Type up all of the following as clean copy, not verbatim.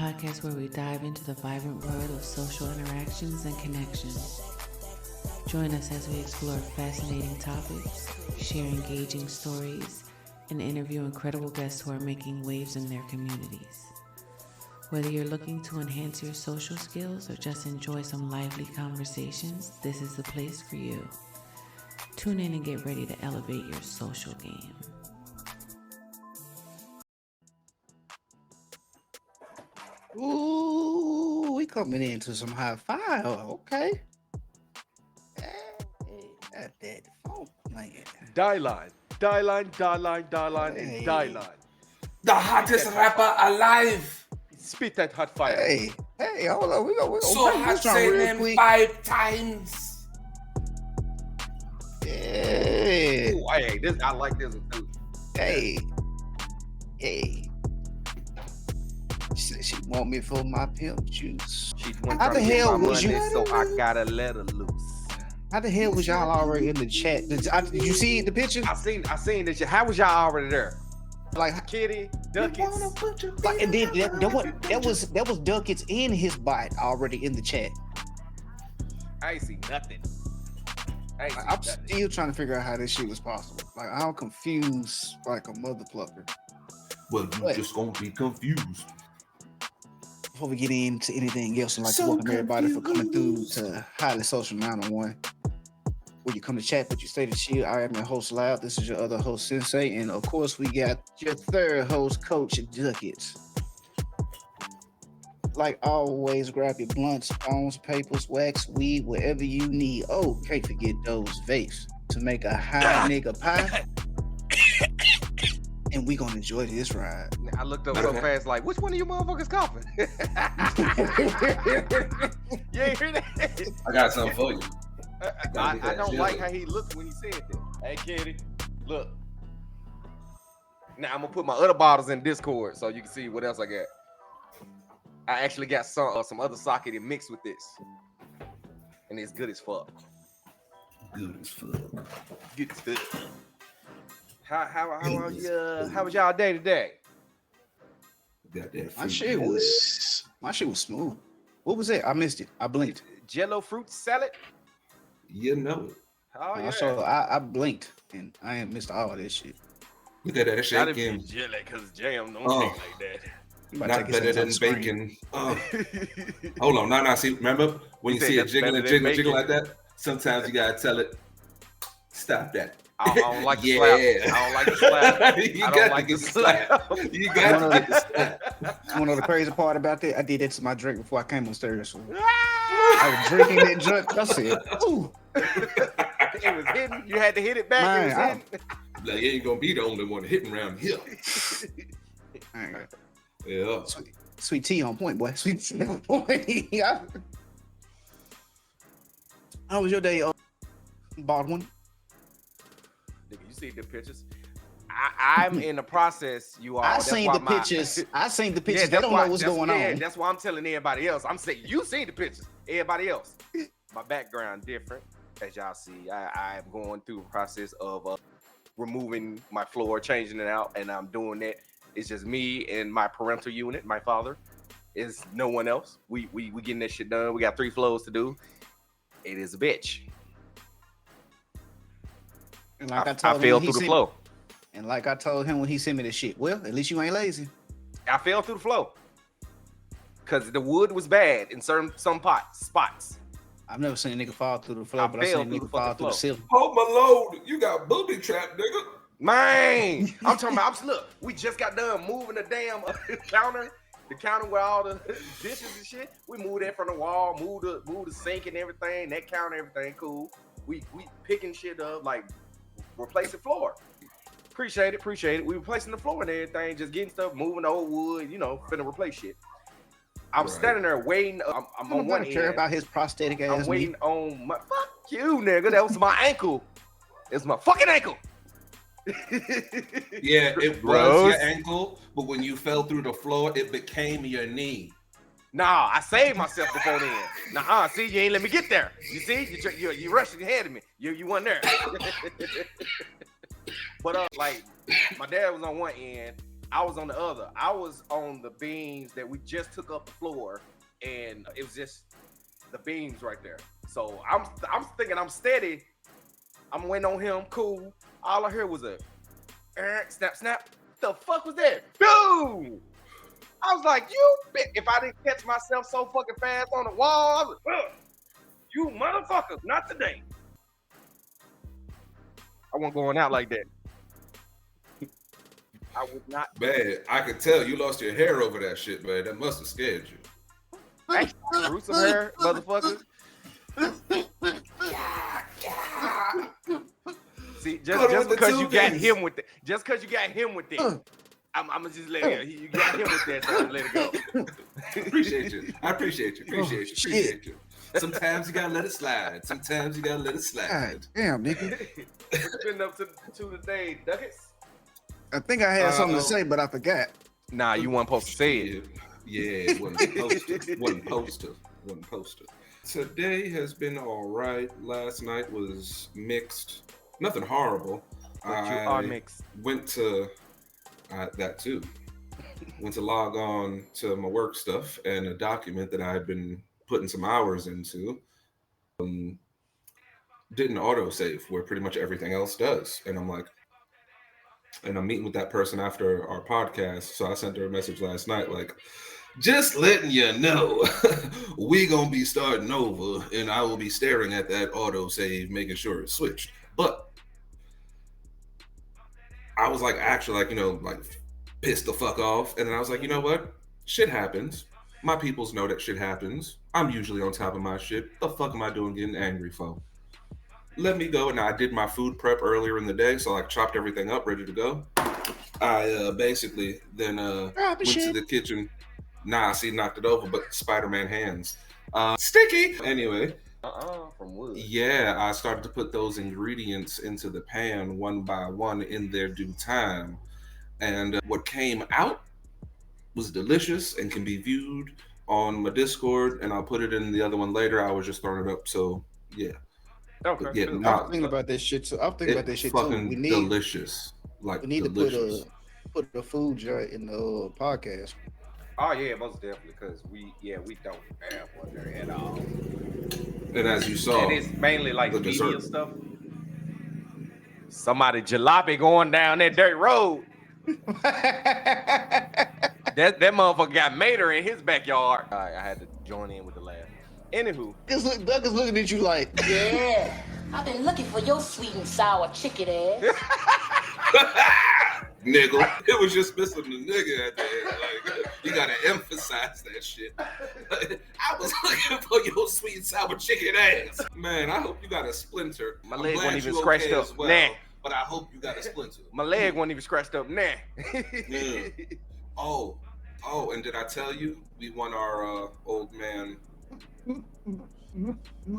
podcast where we dive into the vibrant world of social interactions and connections. Join us as we explore fascinating topics, share engaging stories, and interview incredible guests who are making waves in their communities. Whether you're looking to enhance your social skills or just enjoy some lively conversations, this is the place for you. Tune in and get ready to elevate your social game. Ooh, we coming into some high five. Okay. Hey, that phone playing. Die line, and die line. The hottest rapper alive. Spit that hot fire. Hey, hold on. We gonna So break hot, this down say real them quick. 5 times. Yeah. Ooh, hey, this I like this one too. Hey. She want me for my pimp juice. She How the hell was you? So I gotta let her loose. How the hell was y'all already in the chat? Did you see the picture? I seen this shit. How was y'all already there? Like Kitty, Duckets. Like, and then that was Duckets in his bot already in the chat. I ain't see nothing. I'm still trying to figure out how this shit was possible. Like, I'm confused like a mother plucker. Well, you just gonna be confused. Before we get into anything else, I'd like to welcome everybody for coming through to Highly Social 901. Where you come to chat, but you stay to chill. I am your host, Loud. This is your other host, Sensei. And of course, we got your third host, Coach Duckets. Like always, grab your blunts, phones, papers, wax, weed, whatever you need. Oh, can't forget those vapes to make a high nigga pie. And we gonna enjoy this ride. I looked up so fast, like, which one of you motherfuckers coughing? You ain't hear that? I got something for you. I don't like how he looked when he said that. Hey, Kitty, look. Now I'm gonna put my other bottles in Discord so you can see what else I got. I actually got some other socket mixed with this, and it's good as fuck. Good as fuck. Good as fuck. How was y'all day today? Got that My shit was smooth. What was it? I missed it. I blinked. Jello fruit salad. You know it. Oh yeah. So I blinked and I ain't missed all this shit. Look at that. That shit Gotta be again. jelly because jam don't Oh. taste like that. Not better than bacon. Hold on. No. See, remember when you said see it that's jiggle better and than jiggle bacon. like that? Sometimes you gotta tell it, stop that. I don't like the Yeah. slap. I don't like the slap. You I got don't to like the get the slap. slap. You got to get the slap. You know the crazy part about that? I did that to my drink before I came upstairs. So I was drinking that drink. I said, ooh. It was hidden. You had to hit it back. Man, It was hidden. Like, you ain't gonna be the only one hitting around here. Man, Yeah. sweet tea on point, boy. Sweet tea on point. How was your day, Baldwin? Nigga, you see the pictures? I'm in the process. You all. I That's seen why the pictures. I seen the pictures. They that's don't why- know what's that's- going yeah, on. That's why I'm telling everybody else. I'm saying you seen the pictures. Everybody else. My background different, as y'all see. I am going through a process of removing my floor, changing it out, and I'm doing that. It's just me and my parental unit. My father is no one else. We getting that shit done. We got 3 floors to do. It is a bitch. And like I I told him fell when he through the sent- flow. And like I told him when he sent me the shit, well, at least you ain't lazy. I fell through the flow because the wood was bad in some spots. I've never seen a nigga fall through the floor, but I fell seen a through nigga the fall fucking through the floor. ceiling. Hold my load. You got booby trap, nigga. Man, I'm talking about. Look, we just got done moving the damn counter, the counter with all the dishes and shit. We moved that from the wall, moved the sink and everything. That counter, everything cool. We picking shit up, like replacing floor. Appreciate it. We replacing the floor and everything, just getting stuff, moving the old wood, finna replace shit. I'm Right. standing there waiting. I'm on one care end. about his prosthetic ass. I'm waiting on my. Fuck you, nigga. That was my ankle. It's my fucking ankle. Yeah, it Gross. was your ankle, but when you fell through the floor, it became your knee. Nah, I saved myself before then. Nah, see, you ain't let me get there. You see, you rushing ahead of me. You wasn't there. But like, my dad was on one end, I was on the other. I was on the beams that we just took up the floor, and it was just the beams right there. So I'm thinking I'm steady. I'm waiting on him. Cool. All I heard was a snap, snap. The fuck was that? Boom! I was like, you bitch. If I didn't catch myself so fucking fast on the wall, I was like, ugh, you motherfuckers, not today. I wasn't going out like that. I was not. Man, I could tell you lost your hair over that shit, man. That must have scared you. Hey, grew some hair, motherfucker. See, just because you got him with that, I'm gonna just let it go. You got him with that, so I'm let it go. Appreciate you. I appreciate you. Appreciate you. Sometimes you gotta let it slide. Sometimes you gotta let it slide. God damn, nigga. Been up to the day, Duckets. I think I had something to say, but I forgot. Nah, you weren't supposed to say it. Yeah, it wasn't posted. Wasn't posted. Today has been all right. Last night was mixed. Nothing horrible. But you are mixed. Went to that too. Went to log on to my work stuff and a document that I had been putting some hours into. Didn't autosave where pretty much everything else does. And I'm like, and I'm meeting with that person after our podcast. So I sent her a message last night, like, just letting you know, we gonna be starting over and I will be staring at that autosave, making sure it's switched. But I was like, actually, like, you know, like pissed the fuck off. And then I was like, you know what? Shit happens. My peoples know that shit happens. I'm usually on top of my shit. The fuck am I doing getting angry for? Let me go. And I did my food prep earlier in the day, so I chopped everything up, ready to go. I basically then went to the kitchen. Nah, see, knocked it over, but Spider-Man hands. Sticky! Anyway. From wood. Yeah, I started to put those ingredients into the pan one by one in their due time. And what came out was delicious and can be viewed on my Discord, and I'll put it in the other one later. I was just throwing it up, so yeah. Okay. Yeah, I'm thinking about this shit too. I'm thinking about this shit too. We need delicious. Like we need delicious. to put a food joint in the podcast. Oh yeah, most definitely, because we don't have one there at all. And as you saw, and it's mainly like the media dessert stuff. Somebody jalopy going down that dirt road. that motherfucker got Mater in his backyard. All right, I had to join in with the laugh. Anywho, Doug is looking at you like, yeah, I've been looking for your sweet and sour chicken ass. Nigga, it was just missing the nigga at the end. Like, you gotta emphasize that shit. I was looking for your sweet and sour chicken ass. Man, I hope you got a splinter. My leg wasn't even scratched up. Well, nah. But I hope you got a splinter. My leg wasn't even scratched up. Nah. Yeah. Oh, and did I tell you we won our old man? Oh no,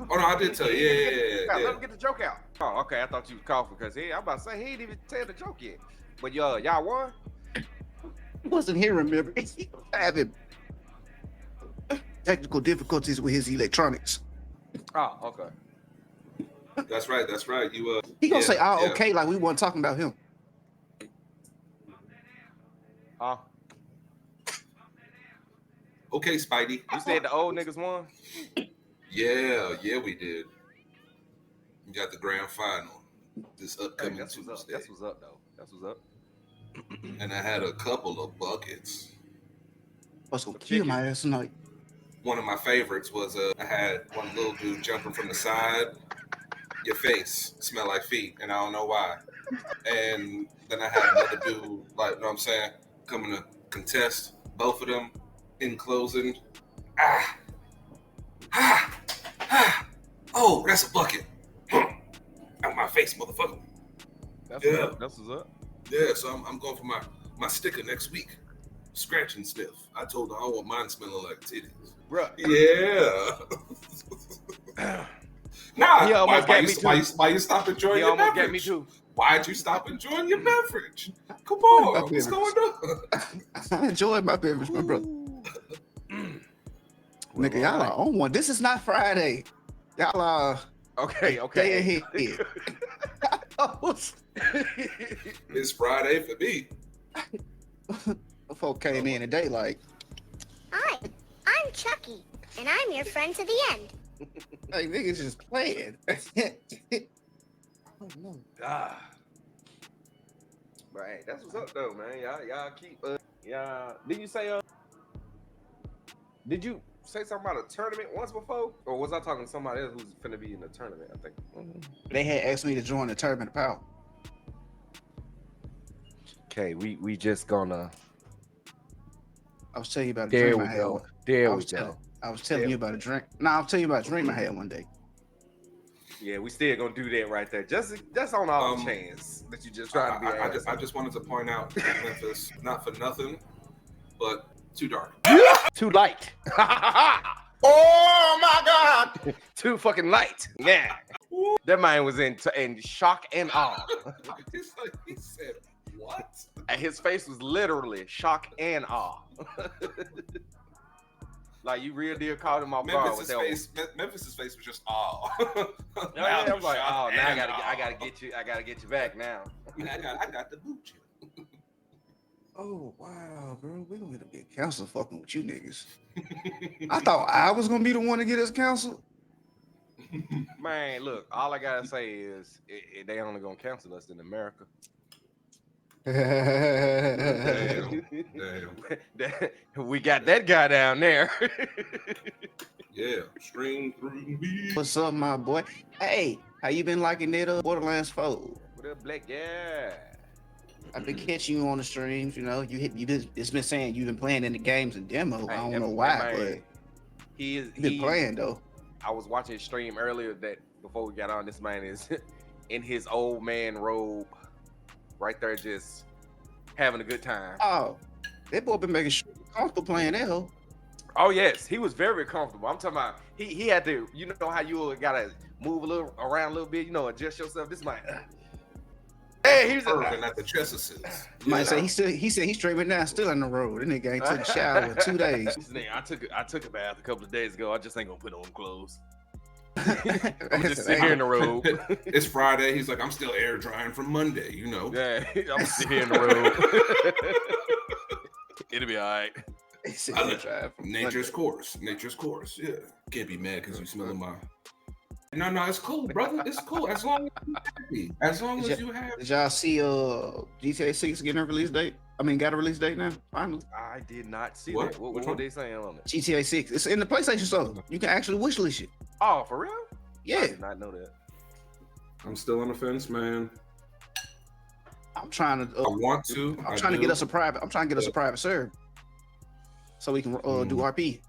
I did tell you. Yeah. Let me get the joke out. Oh, okay. I thought you was coughing because I'm about to say he didn't even tell the joke yet. But y'all won? he wasn't here, remember? He was having technical difficulties with his electronics. Oh, okay. That's right. You He gonna say, okay, like we weren't talking about him. Okay, Spidey. You said the old niggas won? Yeah, we did. We got the grand final this upcoming Tuesday. That's what's up, though. That's what's up. And I had a couple of buckets. What's gonna kill my ass tonight? One of my favorites was I had one little dude jumping from the side. Your face smell like feet, and I don't know why. And then I had another dude, like, you know what I'm saying, coming to contest both of them in closing. Oh, that's a bucket. Out my face, motherfucker. That's what's up. Yeah, so I'm going for my sticker next week. Scratch and sniff. I told her I don't want mine smelling like titties. Bruh. Yeah. Nah, he almost got me too. Why you stop enjoying your beverage? He almost got me too. Why'd you stop enjoying your beverage? Come on, what's going on? I enjoyed my beverage, my brother. Nigga, y'all are on one. This is not Friday. Y'all are okay. Day ahead. It's Friday for me. Before came in today, like, Hi, I'm Chucky, and I'm your friend to the end. like niggas just playing. Oh no. Ah. But hey, that's what's up though, man. Y'all keep yeah. Did you say something about a tournament once before? Or was I talking to somebody else who's finna be in the tournament, I think? They had asked me to join the tournament of power. Okay, we just gonna I was telling you about a there dream we I had. go. There I we was go. telling you about a drink. No, I'll tell you about a dream I had one day. Yeah, we still gonna do that right there. Just on off chance that you just trying to be I just wanted to point out Memphis, not for nothing, but too dark. too light. Oh my God! Too fucking light. Yeah. That man was in shock and awe. It's like he said, what? And his face was literally shock and awe. Like you real deal caught him off guard with that one. Memphis's face was just awe. Yeah, I was like, oh, now I gotta get you back now. I got to boot you. Oh wow, bro, we gonna get counseled fucking with you niggas. I thought I was gonna be the one to get us counseled. Man, look, all I gotta say is they only gonna cancel us in America. Damn. We got that guy down there. Yeah, stream through me. What's up, my boy? Hey, how you been liking that Borderlands 4? What up, Black? Yeah. I've been catching you on the streams. You know, it's been saying you've been playing in the games and demo. Hey, I don't know why, but you've been playing though. I was watching his stream earlier that before we got on. This man is in his old man robe, right there, just having a good time. Oh, that boy been making sure comfortable playing that hoe. Oh yes, he was very comfortable. I'm talking about he had to, you know how you gotta move a little around a little bit, you know, adjust yourself. This man, hey, he was Irving at the chess assists. Might say he said he's streaming now, still in the road. That nigga ain't took a shower in 2 days. I took a bath a couple of days ago. I just ain't gonna put on clothes. I'm just sitting here in the road. It's Friday. He's like, I'm still air drying from Monday, you know. Yeah, I'm sitting here in the road. It'll be all right. Nature's course. Yeah. Can't be mad because you smelling my. No, it's cool, brother. It's cool. As long as you're happy. As long as you have. Did y'all see GTA 6 getting a release date? I mean, got a release date now? Finally. I did not see What? that. What were they saying on it? GTA 6. It's in the PlayStation Store. You can actually wishlist it. Oh, for real? Yeah. I did not know that. I'm still on the fence, man. I'm trying to. I want to. I'm trying to get us a private. I'm trying to get us a private server, so we can do RP.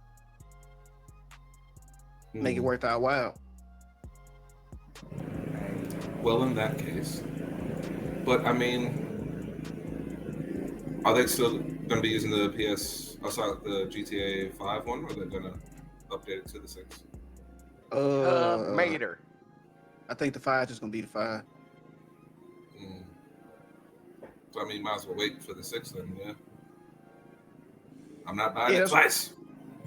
Make it worth our while. Well, in that case, but I mean, are they still going to be using the the GTA 5 one, or are they going to update it to the 6? Mater. I think the 5 is going to be the 5. So I mean, might as well wait for the 6 then. Yeah, I'm not buying it twice.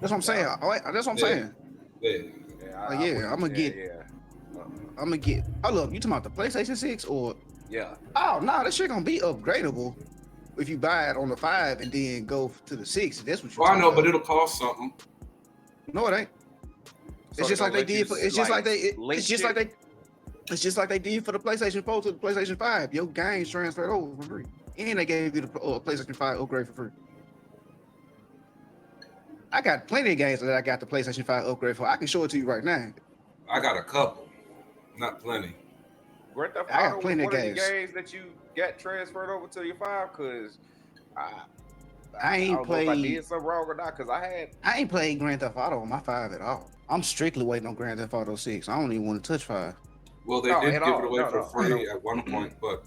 That's what I'm saying. That's what I'm saying. Yeah. I'm gonna get. Hold up, you talking about the PlayStation 6 or? Yeah. Oh no, that shit gonna be upgradable if you buy it on the 5 and then go to the 6. That's what you. Well, I know, but it'll cost something. No, it ain't. It's just like they did for. It's just like they. It's just like they. It's just like they did for the PlayStation 4 to the PlayStation 5. Your games transferred over for free, and they gave you the PlayStation 5 upgrade for free. I got plenty of games that I got the PlayStation 5 upgrade for. I can show it to you right now. I got a couple, not plenty. Grand Theft I got Auto plenty of was one games. of the games that you got transferred over to your 5 because I ain't don't know if I played. did something wrong or not because I ain't played Grand Theft Auto on my 5 at all. I'm strictly waiting on Grand Theft Auto 6. I don't even want to touch 5. Well, they did give it away for free at one point, but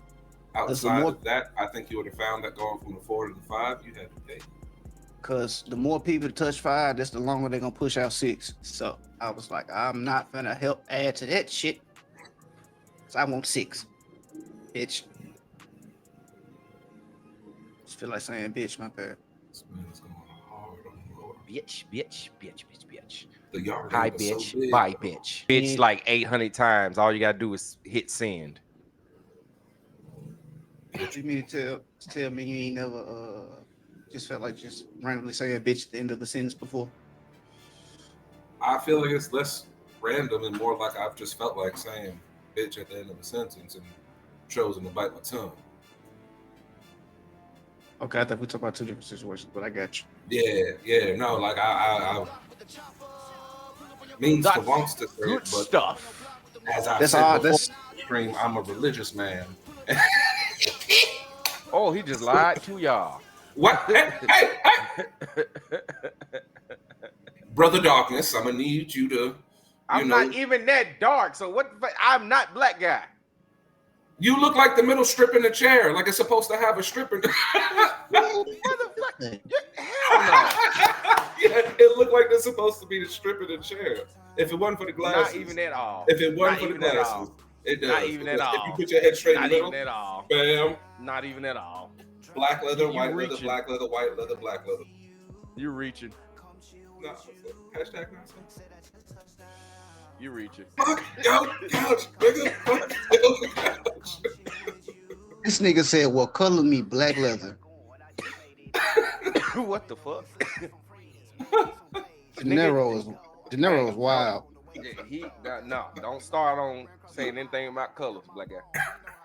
outside of that, I think you would have found that going from the 4 to the 5, you had to pay. Because the more people touch 5, that's the longer they're going to push out 6. So I was like, I'm not going to help add to that shit. Because I want 6. Bitch. Just feel like saying bitch, my bad. This man's going hard on the Lord. bitch. The yard Hi, was bitch. so big, Bye, bro. bitch. Bitch like 800 times. All you got to do is hit send. You mean to tell me you ain't never Just felt like just randomly saying bitch at the end of the sentence before. I feel like it's less random and more like I've just felt like saying bitch at the end of a sentence and chosen to bite my tongue. Okay, I thought we talked about two different situations, but I got you. Yeah, no, like I means to wants to say Good it, but stuff. as I That's said all. before, That's stream, I'm a religious man. Oh, he just lied to y'all. What? Hey! Brother Darkness, I'm gonna need you to, I'm not even that dark. So what the fuck? I'm not black guy. You look like the middle strip in the chair, like it's supposed to have a strip in. Motherfucker! Hell no! Yeah, it looked like it's supposed to be the strip in the chair. If it wasn't for the glasses, Not even at all. If it wasn't Not for the even at glasses, all. it does. Not even at all. If you put your head straight in Not the middle, even at all. bam. Not even at all. Black leather, You white leather, reaching. black leather, white leather, black leather. You reaching. No, hashtag nonsense. You reaching. Fuck your couch, nigga. Fuck your couch. this nigga said, "Well, color me black leather." What the fuck? De Niro is wild. No, don't start on saying anything about colors, black guy.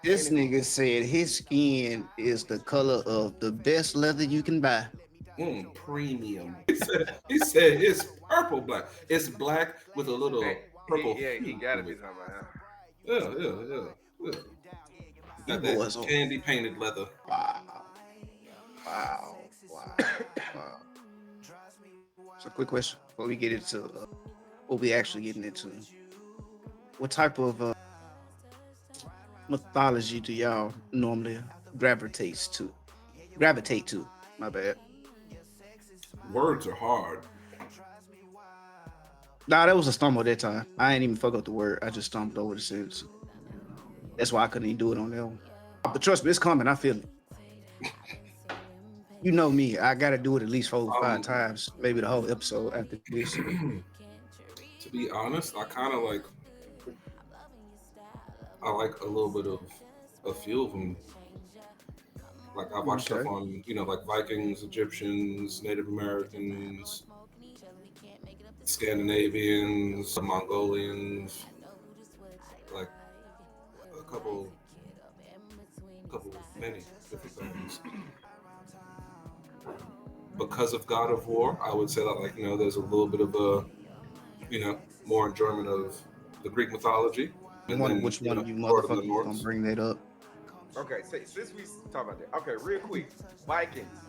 This nigga said his skin is the color of the best leather you can buy. Premium. He said it's purple black. It's black with a little purple. He gotta be talking about that. Yeah. Got that candy painted leather. Wow. So, quick question before we get into what we actually getting into. What type of mythology do y'all normally gravitate to? My bad. Words are hard. Nah, that was a stumble that time. I ain't even fuck up the word. I just stumbled over the sentence. That's why I couldn't even do it on that one. But trust me, it's coming. I feel it. You know me. I got to do it at least 4 or 5 times, maybe the whole episode after this. To be honest, I kind of like a little bit of a few of them. Like I watch stuff on, like Vikings, Egyptians, Native Americans, Scandinavians, Mongolians, like many different things. Because of God of War, I would say that there's a little bit of a, more enjoyment of the Greek mythology. I wonder which one of you motherfuckers gonna bring that up. Okay, so since we talk about that, okay, real quick, Vikings,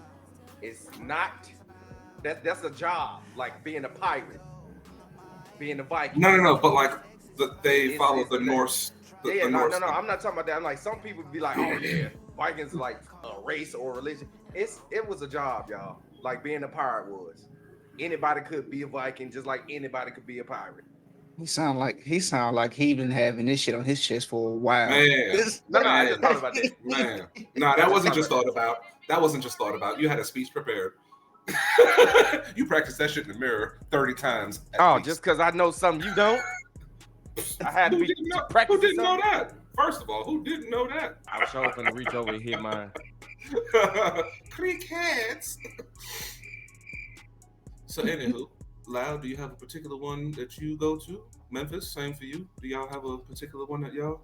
it's not that's a job, like being a pirate, being a Viking. No, but they follow the Norse. No, I'm not talking about that. I'm like, some people be like, oh yeah, Vikings are like a race or religion. It was a job, y'all. Like being a pirate was. Anybody could be a Viking, just like anybody could be a pirate. He sound like he been having this shit on his chest for a while. I just thought about that. Man, no, that wasn't just thought about. That wasn't just thought about. You had a speech prepared. You practiced that shit in the mirror 30 times. Oh, just because I know something you don't? I had to be practicing. Who didn't know that? First of all, who didn't know that? I was hoping to reach over and hit mine. Crickets. So, anywho, Loud, do you have a particular one that you go to? Memphis, same for you. Do y'all have a particular one that y'all?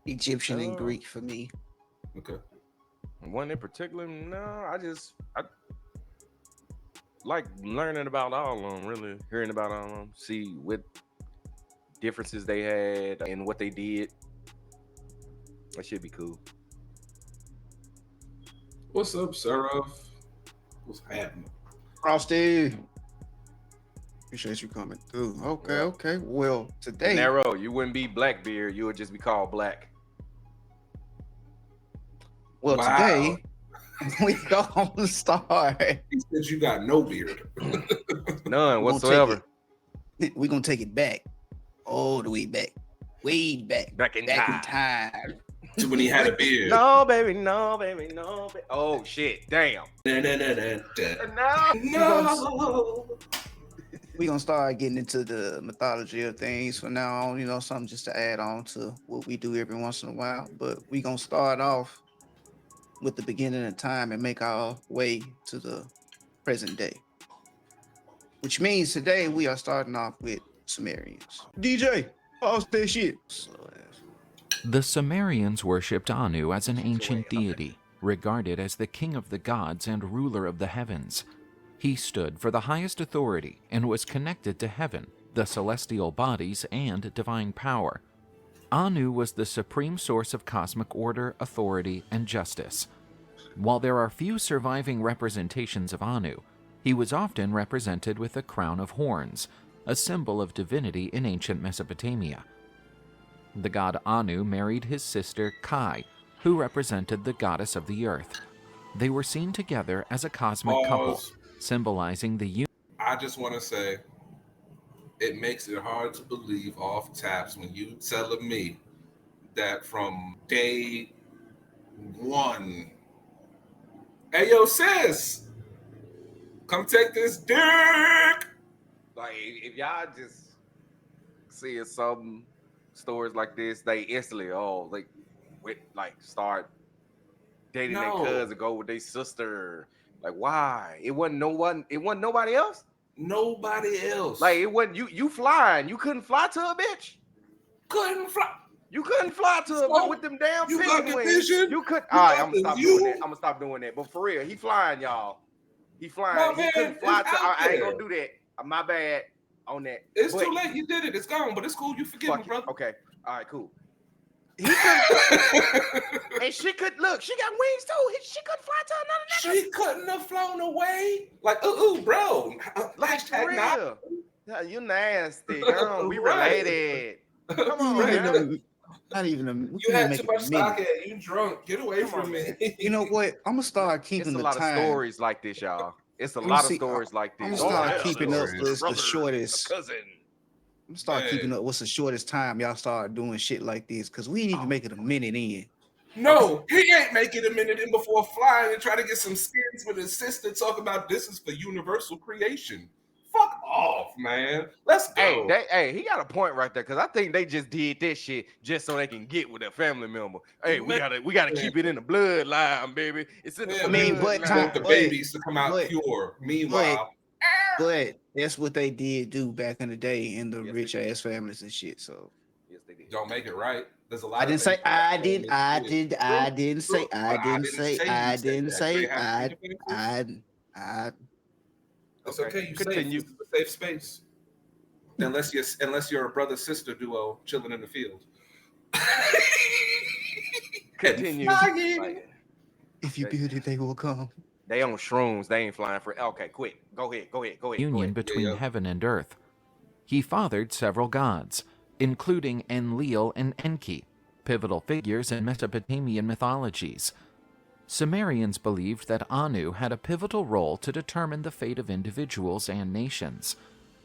Egyptian and Greek for me. Okay. One in particular? No, I like learning about all of them, really. Hearing about all of them. See what differences they had and what they did. That should be cool. What's up, Seraph? What's happening? Frosty. Appreciate you coming through. Okay. Well, today. Narrow, you wouldn't be Blackbeard, you would just be called Black. Well, today we gonna start. He said you got no beard. None whatsoever. We're gonna take it back. All the way back. Way back. Back in time. To when he had a beard. No, baby. Oh shit, damn. No. We're gonna start getting into the mythology of things from now on, something just to add on to what we do every once in a while. But we're gonna start off with the beginning of time and make our way to the present day. Which means today we are starting off with Sumerians. DJ, pause that shit. Slow ass. The Sumerians worshipped Anu as an Shut your ancient ass up. deity, regarded as the king of the gods and ruler of the heavens. He stood for the highest authority and was connected to heaven, the celestial bodies, and divine power. Anu was the supreme source of cosmic order, authority, and justice. While there are few surviving representations of Anu, he was often represented with a crown of horns, a symbol of divinity in ancient Mesopotamia. The god Anu married his sister Kai, who represented the goddess of the earth. They were seen together as a cosmic couple, Pause. symbolizing the union. I just want to say, it makes it hard to believe off taps when you telling me that from day one. Hey, yo, sis, come take this dick. Like, if y'all just seeing some stories like this, they instantly, start dating their No. cousin, go with their sister. Like, why? It wasn't nobody else. Nobody else. Like, it wasn't you flying. You couldn't fly to a bitch. couldn't fly. You couldn't fly to a So, bitch with them damn you pigeon got wings. division? You could. You All right, got I'm gonna stop the doing view? that. I'm gonna stop doing that. But for real, he flying, y'all. He flying. No, He man, couldn't fly it's to. out I ain't there. gonna do that. My bad on that. It's But too late. You did it. It's gone. But it's cool. You forgive me, fuck it. brother. Okay. All right. Cool. He could, and she could look. She got wings too. She couldn't fly to another nigga. She couldn't have flown away. Like, ooh, bro. Like for Hashtag not. real. Yeah, you nasty, girl. We Right. related. Come on, Not man. even, not even a, we You can't had make too it much a stock minute. at you drunk. Get away Come from on, me. You know what? I'm gonna start It's keeping a the lot time. of stories like this, y'all. It's a Let me lot of see. stories like I'm this. gonna start yeah, keeping up stories. with the shortest. cousin. I'm start Hey. keeping up. What's the shortest time y'all start doing shit like this? Cause we didn't even make it a minute in. No, he ain't making a minute in before flying and try to get some skins with his sister. Talk about this is for universal creation. Fuck off, man. Let's go. Hey, he got a point right there because I think they just did this shit just so they can get with their family member. Hey, we gotta keep it in the bloodline, baby. It's in the Yeah, I mean, bloodline. but we want the but- babies to come out but- pure. Meanwhile, But that's what they did do back in the day in the Yes, they rich did. ass families and shit. So Yes, they did. don't make it right. There's a lot. I didn't of say things I that did. don't I make it. did. I True, didn't say. true, I but didn't say. you I said didn't that. say. You have to be defensive. I. It's Okay, okay. You continue. safe. This is a safe space. Unless you're a brother sister duo chilling in the field. Continue. Flying. Like, If you build it, they will come. they on shrooms. They ain't flying for. Okay, quick. Go ahead. Union between Yeah. heaven and earth. He fathered several gods, including Enlil and Enki, pivotal figures in Mesopotamian mythologies. Sumerians believed that Anu had a pivotal role to determine the fate of individuals and nations.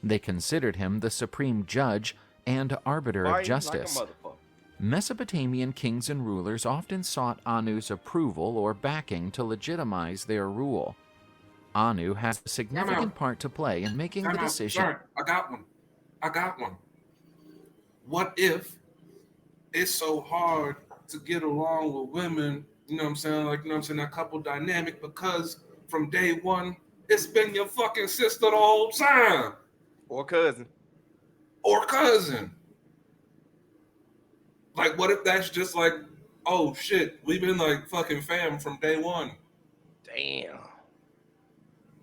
They considered him the supreme judge and arbiter of justice. Like a motherfucker. Mesopotamian kings and rulers often sought Anu's approval or backing to legitimize their rule. Anu has a significant part to play in making the Time out. decision. Sorry, I got one. What if it's so hard to get along with women? You know what I'm saying? Like, you know what I'm saying? That couple dynamic because from day one, it's been your fucking sister the whole time. Or cousin. Or cousin. Like, what if that's just like, oh shit, we've been like fucking fam from day one. Damn.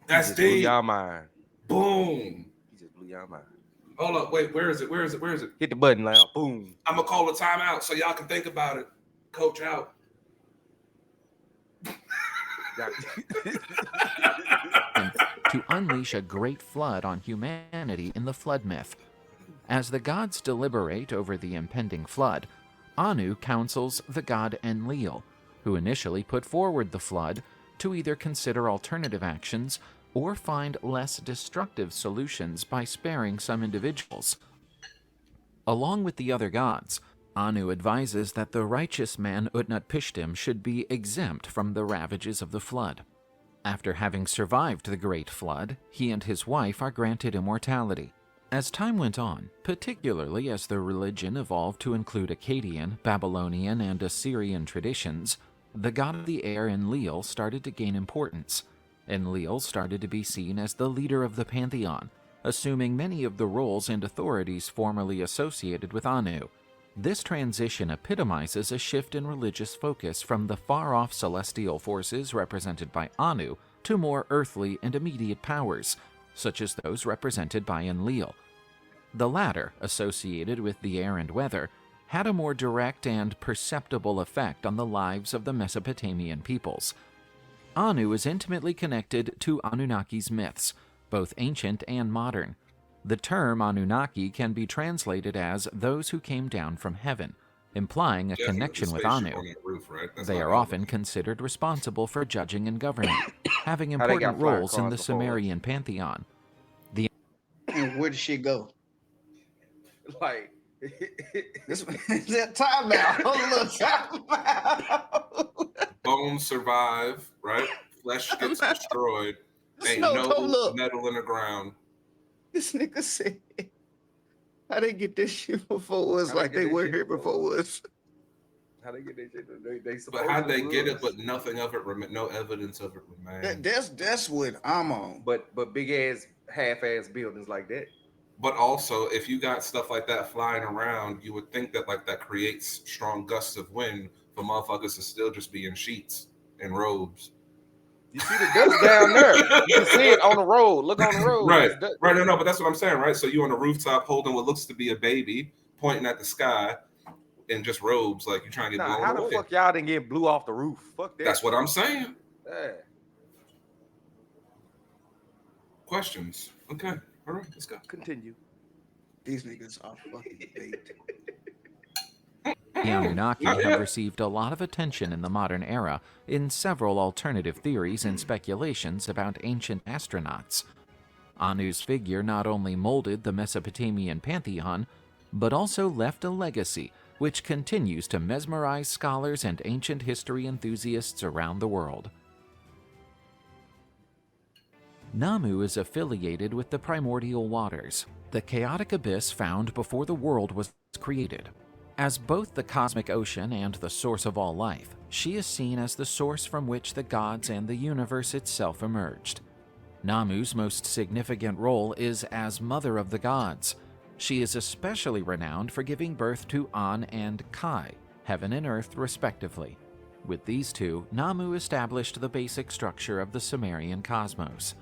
That's He just blew deep. y'all mind. Boom. He just blew y'all mind. Hold up, wait, where is it? Hit the button loud. Boom. I'm gonna call a timeout so y'all can think about it. Coach out. To unleash a great flood on humanity in the flood myth. As the gods deliberate over the impending flood, Anu counsels the god Enlil, who initially put forward the flood, to either consider alternative actions or find less destructive solutions by sparing some individuals. Along with the other gods, Anu advises that the righteous man Utnapishtim should be exempt from the ravages of the flood. After having survived the Great Flood, he and his wife are granted immortality. As time went on, particularly as the religion evolved to include Akkadian, Babylonian, and Assyrian traditions, the god of the air Enlil started to gain importance. Enlil started to be seen as the leader of the pantheon, assuming many of the roles and authorities formerly associated with Anu. This transition epitomizes a shift in religious focus from the far-off celestial forces represented by Anu to more earthly and immediate powers, such as those represented by Enlil. The latter, associated with the air and weather, had a more direct and perceptible effect on the lives of the Mesopotamian peoples. Anu is intimately connected to Anunnaki's myths, both ancient and modern. The term Anunnaki can be translated as those who came down from heaven, implying a connection with Anu. Roof, right? They are often considered responsible for judging and governing, having How they got important flying roles in cars the before us? Sumerian pantheon. And where did she go? Like, This that time now. Hold on, time out. Bones survive, right? Flesh gets destroyed. Ain't No, no hold up. metal in the ground. This nigga said, how they get this shit before us? How they Like get they this were shit here before before us. how they get their shit? They But supposed how to they get rule it, us. but nothing of it, no evidence of it remains. That's what I'm on. But big ass half ass buildings like that. But also, if you got stuff like that flying around, you would think that like that creates strong gusts of wind for motherfuckers to still just be in sheets and robes. You see the dust down there. You can see it on the road. Look on the road. Right, It's dust. right. No, but that's what I'm saying, right? So you on the rooftop holding what looks to be a baby, pointing at the sky in just robes, like you're trying to get Nah, blown how the away. fuck y'all didn't get blew off the roof? Fuck that. That's what I'm saying. Yeah. Questions? Okay, all right, let's go. Continue. These niggas are fucking bait. The Anunnaki Not have yet. received a lot of attention in the modern era in several alternative theories and speculations about ancient astronauts. Anu's figure not only molded the Mesopotamian pantheon, but also left a legacy which continues to mesmerize scholars and ancient history enthusiasts around the world. Namu is affiliated with the primordial waters, the chaotic abyss found before the world was created. As both the cosmic ocean and the source of all life, she is seen as the source from which the gods and the universe itself emerged. Namu's most significant role is as mother of the gods. She is especially renowned for giving birth to An and Kai, heaven and earth respectively. With these two, Namu established the basic structure of the Sumerian cosmos.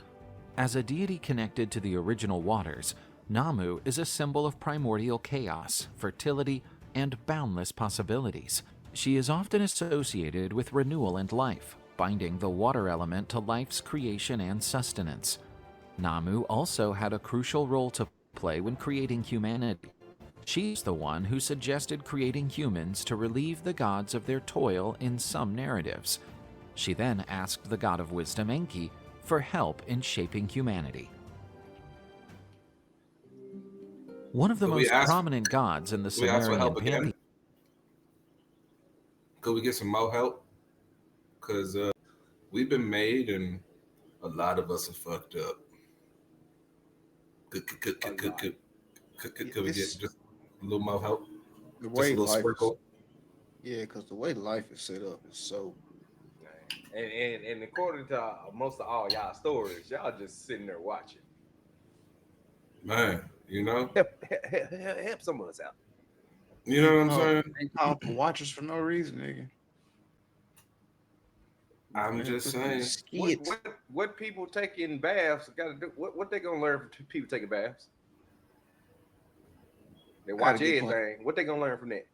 As a deity connected to the original waters, Namu is a symbol of primordial chaos, fertility, and boundless possibilities. She is often associated with renewal and life, binding the water element to life's creation and sustenance. Namu also had a crucial role to play when creating humanity. She's the one who suggested creating humans to relieve the gods of their toil in some narratives. She then asked the god of wisdom, Enki, for help in shaping humanity. One of the Could we most ask- prominent gods in the Can we ask for Sumerian help again? pantheon. Could we get some more help? Because we've been made and a lot of us are fucked up. Could we get just a little more help? The Just a way little life sprinkle? is, yeah, because the way life is set up is so. And according to most of all y'all stories, y'all just sitting there watching. Man, you know? Help some of us out. You know what I'm saying? They call for watchers for no reason, nigga. I'm just saying. Skits. What people taking baths got to do? What they gonna learn from people taking baths? They watch get everything. What they gonna learn from that?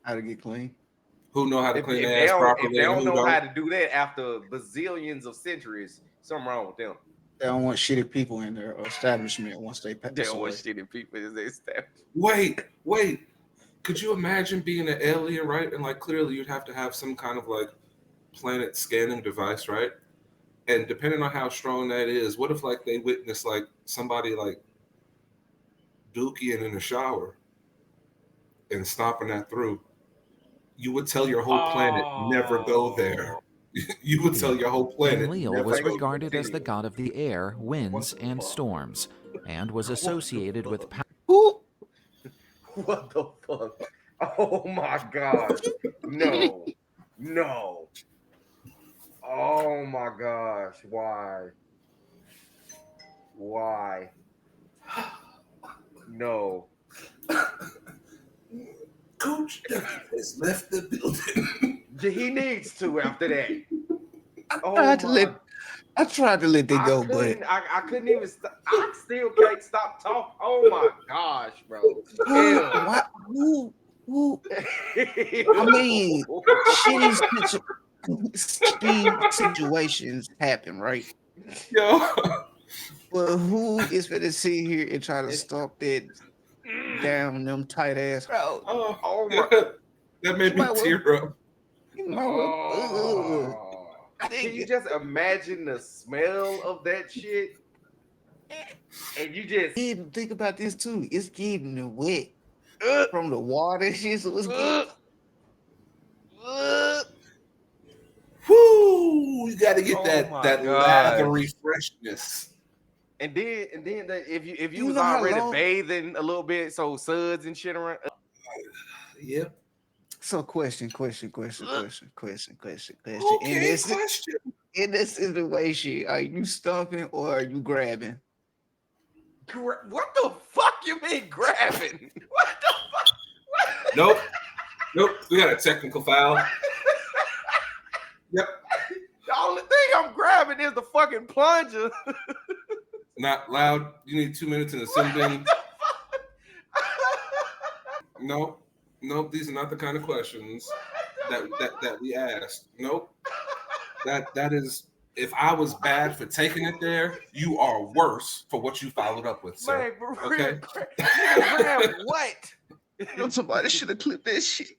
How to get clean. Who know how to If clean they their ass don't, properly? if they don't and know who how don't? to do that after bazillions of centuries, something wrong with them. They don't want shitty people in their establishment once they pass They don't away. want shitty people in their staff. Wait. Could you imagine being an alien, right? And like clearly you'd have to have some kind of like planet scanning device, right? And depending on how strong that is, what if like they witness like somebody like dookie in the shower and stomping that through? You would tell your whole planet never go there. You would tell your whole planet. Enlil never was go regarded as the continue. god of the air, winds, and storms, and was associated with power. Who? What the fuck? Oh my god! No. Oh my gosh. Why? Why? No. Coach has left the building. He needs to after that. Oh tried to my. I tried to let that go, but I couldn't even stop. I still can't stop talking. Oh my gosh, bro. Ew. why? Who? I mean, shitty situations happen, right? Yo. But who is going to sit here and try to stop that down them tight ass? Oh my. That made me tear up. Can you just imagine the smell of that shit? And you just think about this too. It's getting wet from the water shit, so it's getting. Whoo! You got to get that lathery freshness. And then if you was already bathing a little bit, so suds and shit around. Yep. So question. Okay, question. In this situation, are you stomping or are you grabbing? What the fuck you mean grabbing? What the fuck? Nope. We got a technical foul. Yep. The only thing I'm grabbing is the fucking plunger. Not loud. You need 2 minutes in the sin bin. Nope. These are not the kind of questions that we asked. Nope. That is. If I was bad for taking it there, you are worse for what you followed up with, sir. Man, for okay. Grab what? Somebody should have clipped that shit.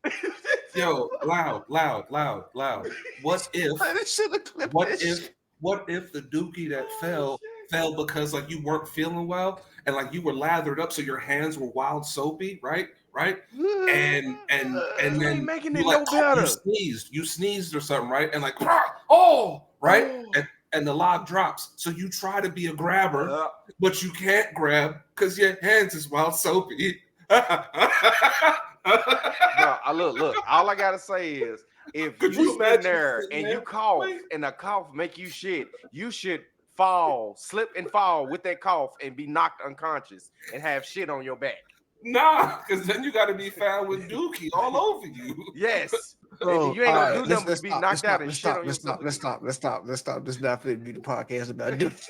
Yo, loud. What if the dookie that fell because like you weren't feeling well and like you were lathered up so your hands were wild soapy, right? And then making it you, like, no better. You sneezed or something, right? And like, oh, right? And the log drops. So you try to be a grabber, but you can't grab because your hands is wild soapy. No, look. All I gotta say is, if you sit there and you cough and the cough make you shit, you should slip and fall with that cough and be knocked unconscious and have shit on your back. Nah, because then you got to be found with dookie all over you. Yes. Bro, you ain't gonna do nothing but be knocked out and shit on yourself. Let's stop. This not going to be the podcast about dookie.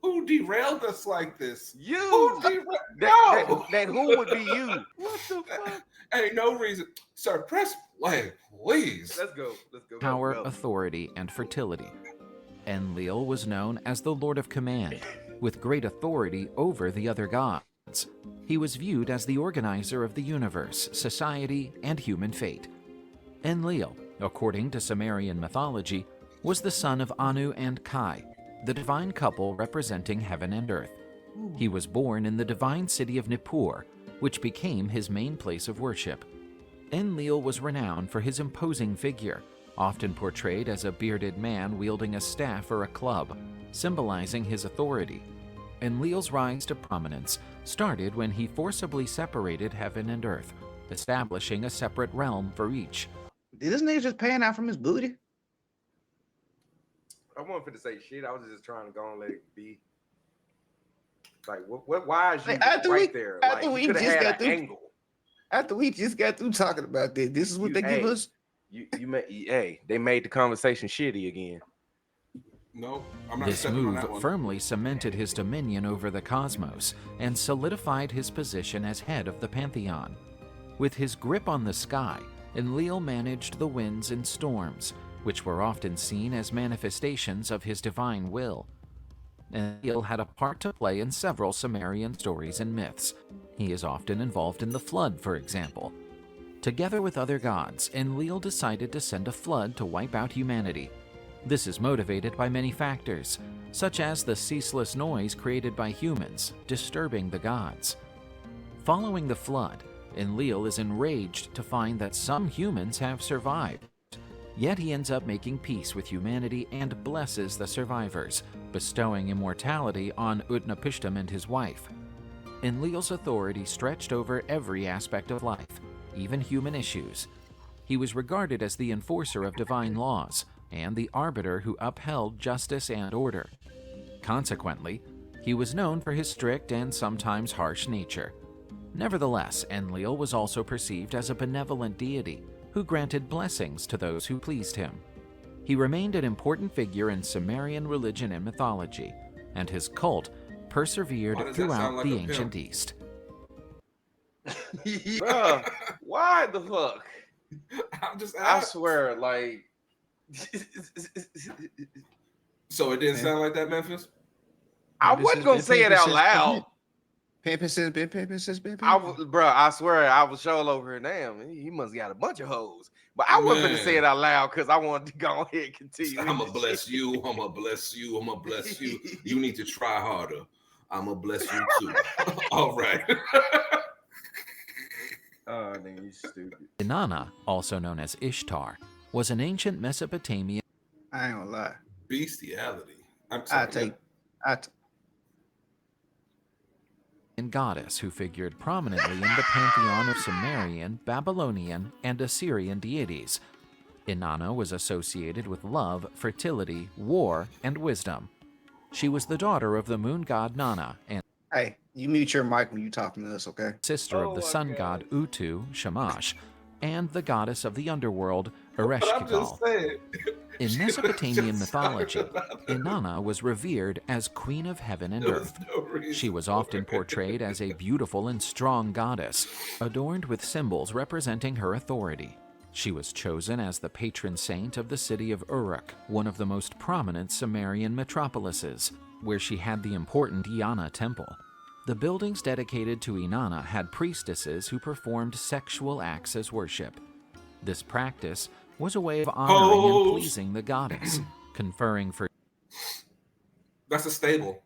Who derailed us like this? You. Who derailed? That who would be you? What the fuck? Ain't no reason. Sir, press play, please. Let's go. Power, authority, and fertility. Enlil was known as the Lord of Command, with great authority over the other gods. He was viewed as the organizer of the universe, society, and human fate. Enlil, according to Sumerian mythology, was the son of Anu and Kai, the divine couple representing heaven and earth. He was born in the divine city of Nippur, which became his main place of worship. Enlil was renowned for his imposing figure, often portrayed as a bearded man wielding a staff or a club, symbolizing his authority. Enlil's rise to prominence started when he forcibly separated heaven and earth, establishing a separate realm for each. Did this nigga just pan out from his booty? I wasn't finna say shit. I was just trying to go and let it be. Like, why is you right there? Like, you could have had an angle. After we just got through talking about this is what they give us. They made the conversation shitty again. No, I'm not. This move firmly cemented his dominion over the cosmos and solidified his position as head of the pantheon. With his grip on the sky, Enlil managed the winds and storms, which were often seen as manifestations of his divine will. Enlil had a part to play in several Sumerian stories and myths. He is often involved in the flood, for example. Together with other gods, Enlil decided to send a flood to wipe out humanity. This is motivated by many factors, such as the ceaseless noise created by humans, disturbing the gods. Following the flood, Enlil is enraged to find that some humans have survived. Yet he ends up making peace with humanity and blesses the survivors, bestowing immortality on Utnapishtim and his wife. Enlil's authority stretched over every aspect of life, even human issues. He was regarded as the enforcer of divine laws and the arbiter who upheld justice and order. Consequently, he was known for his strict and sometimes harsh nature. Nevertheless, Enlil was also perceived as a benevolent deity who granted blessings to those who pleased him. He remained an important figure in Sumerian religion and mythology, and his cult persevered throughout the ancient East. Bruh, why the fuck? I swear, like. So it didn't sound like that, Memphis? I wasn't gonna say it out loud. Pimpin' since been pimpin'. I swear, I was sure over here. Damn, he must got a bunch of hoes. But I wasn't gonna say it out loud because I wanted to go ahead and continue. I'ma bless you. I'ma bless you. I'ma bless you. You need to try harder. I'ma bless you too. All right. Oh, nigga, you stupid. Inanna, also known as Ishtar, was an ancient Mesopotamian. I ain't gonna lie. Bestiality. Goddess who figured prominently in the pantheon of Sumerian, Babylonian, and Assyrian deities. Inanna was associated with love, fertility, war, and wisdom. She was the daughter of the moon god Nana and Hey, you mute your mic when you talking to us, okay? sister of the sun god Utu, Shamash, and the goddess of the underworld, Ereshkigal. In Mesopotamian mythology, Inanna was revered as queen of heaven and earth. She was often portrayed as a beautiful and strong goddess, adorned with symbols representing her authority. She was chosen as the patron saint of the city of Uruk, one of the most prominent Sumerian metropolises, where she had the important Iana temple. The buildings dedicated to Inanna had priestesses who performed sexual acts as worship. This practice was a way of honoring and pleasing the goddess, conferring for. That's a stable.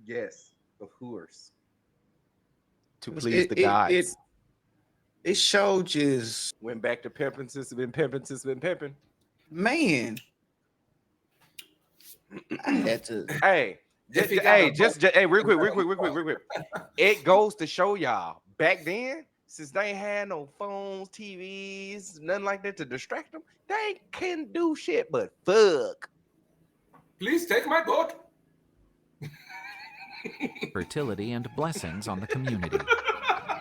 Yes, of course. To please the gods. It showed just went back to pimping since been pimping. Man, I had to. Hey, real quick. It goes to show y'all back then, since they ain't had no phones, TVs, nothing like that to distract them, they couldn't do shit but fuck. Please take my boat. Fertility and blessings on the community.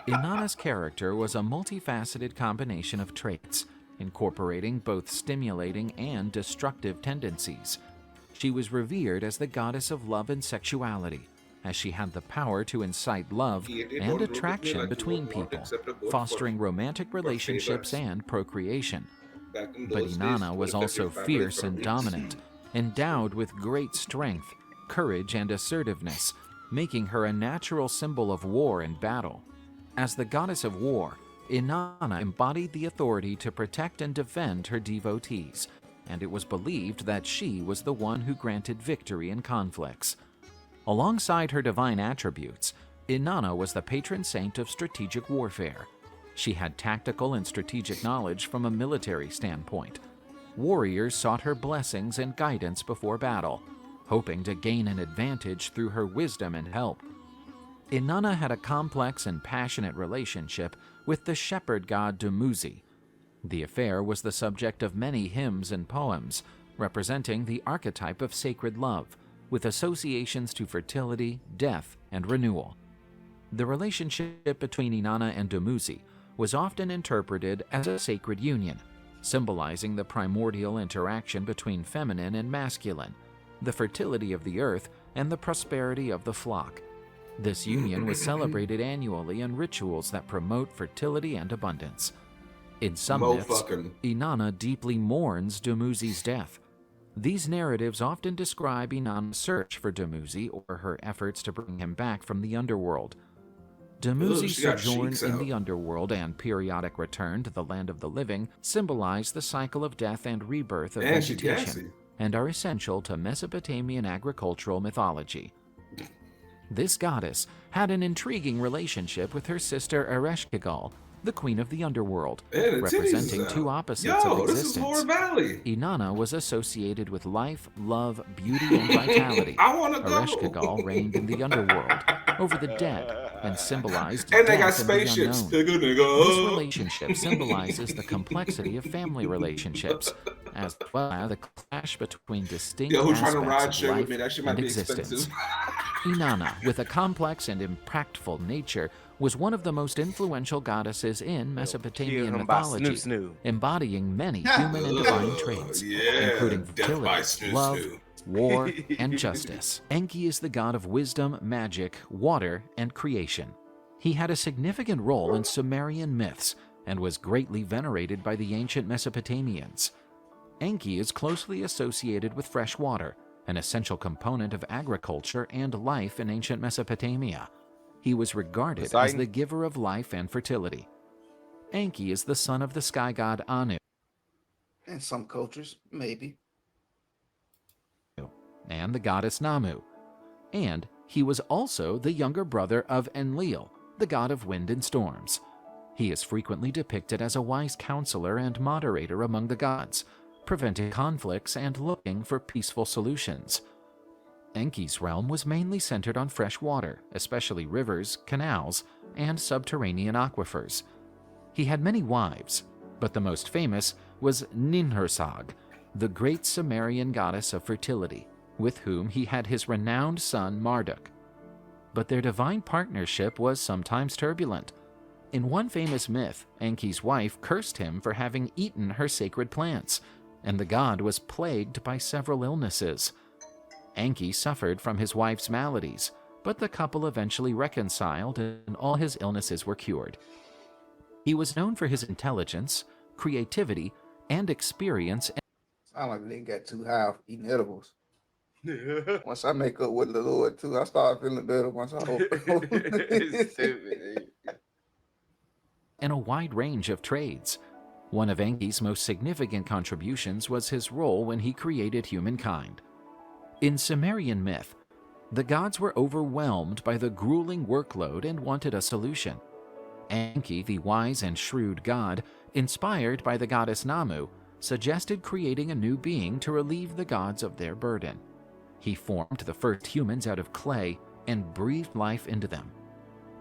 Inanna's character was a multifaceted combination of traits, incorporating both stimulating and destructive tendencies. She was revered as the goddess of love and sexuality, as she had the power to incite love and attraction between people, fostering romantic relationships and procreation. But Inanna was also fierce and dominant, endowed with great strength, courage, and assertiveness, making her a natural symbol of war and battle. As the goddess of war, Inanna embodied the authority to protect and defend her devotees, and it was believed that she was the one who granted victory in conflicts. Alongside her divine attributes, Inanna was the patron saint of strategic warfare. She had tactical and strategic knowledge from a military standpoint. Warriors sought her blessings and guidance before battle, hoping to gain an advantage through her wisdom and help. Inanna had a complex and passionate relationship with the shepherd god Dumuzi. The affair was the subject of many hymns and poems, representing the archetype of sacred love, with associations to fertility, death, and renewal. The relationship between Inanna and Dumuzi was often interpreted as a sacred union, symbolizing the primordial interaction between feminine and masculine, the fertility of the earth, and the prosperity of the flock. This union was celebrated annually in rituals that promote fertility and abundance. In some myths, Inanna deeply mourns Dumuzi's death. These narratives often describe Inanna's search for Dumuzi or her efforts to bring him back from the underworld. Dumuzi's sojourn in the underworld and periodic return to the land of the living symbolize the cycle of death and rebirth of vegetation, and are essential to Mesopotamian agricultural mythology. This goddess had an intriguing relationship with her sister Ereshkigal, the queen of the underworld, representing two opposites of existence. Inanna was associated with life, love, beauty, and vitality. Ereshkigal reigned in the underworld, over the dead, and symbolized death and the unknown. This relationship symbolizes the complexity of family relationships, as well as the clash between distinct Yo, who's trying to ride aspects of share with life me? That shit and might be existence. expensive. Inanna, with a complex and impactful nature, was one of the most influential goddesses in Mesopotamian him by mythology, snoo-snoo. embodying many human and divine traits, Yeah, including death by fertility, love, snoo-snoo. war, and justice. Enki is the god of wisdom, magic, water, and creation. He had a significant role in Sumerian myths and was greatly venerated by the ancient Mesopotamians. Enki is closely associated with fresh water, an essential component of agriculture and life in ancient Mesopotamia. He was regarded as Poseidon? the giver of life and fertility. Enki is the son of the sky god Anu In some cultures, maybe. and the goddess Namu, and he was also the younger brother of Enlil, the god of wind and storms. He is frequently depicted as a wise counselor and moderator among the gods, preventing conflicts and looking for peaceful solutions. Enki's realm was mainly centered on fresh water, especially rivers, canals, and subterranean aquifers. He had many wives, but the most famous was Ninhursag, the great Sumerian goddess of fertility, with whom he had his renowned son Marduk. But their divine partnership was sometimes turbulent. In one famous myth, Enki's wife cursed him for having eaten her sacred plants, and the god was plagued by several illnesses. Enki suffered from his wife's maladies, but the couple eventually reconciled and all his illnesses were cured. He was known for his intelligence, creativity, and experience. Sound like they got too high off eating edibles. Once I make up with the Lord too, I start feeling better once I open. It's stupid. And a wide range of trades. One of Enki's most significant contributions was his role when he created humankind. In Sumerian myth, the gods were overwhelmed by the grueling workload and wanted a solution. Enki, the wise and shrewd god, inspired by the goddess Namu, suggested creating a new being to relieve the gods of their burden. He formed the first humans out of clay and breathed life into them.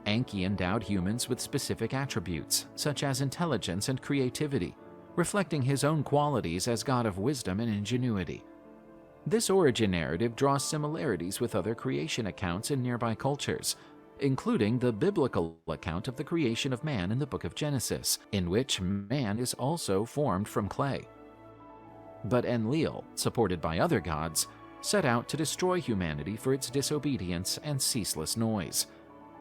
Enki endowed humans with specific attributes, such as intelligence and creativity, reflecting his own qualities as god of wisdom and ingenuity. This origin narrative draws similarities with other creation accounts in nearby cultures, including the biblical account of the creation of man in the book of Genesis, in which man is also formed from clay. But Enlil, supported by other gods, set out to destroy humanity for its disobedience and ceaseless noise.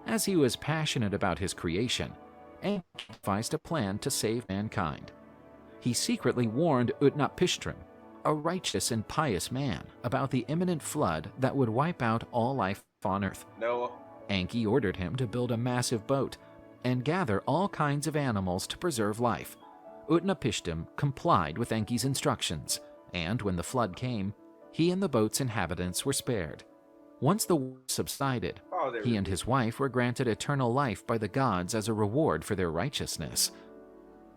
As he was passionate about his creation, Enki devised a plan to save mankind. He secretly warned Utnapishtim, a righteous and pious man, about the imminent flood that would wipe out all life on Earth. Noah. Enki ordered him to build a massive boat and gather all kinds of animals to preserve life. Utnapishtim complied with Enki's instructions, and when the flood came, he and the boat's inhabitants were spared. Once the war subsided, he and his wife were granted eternal life by the gods as a reward for their righteousness.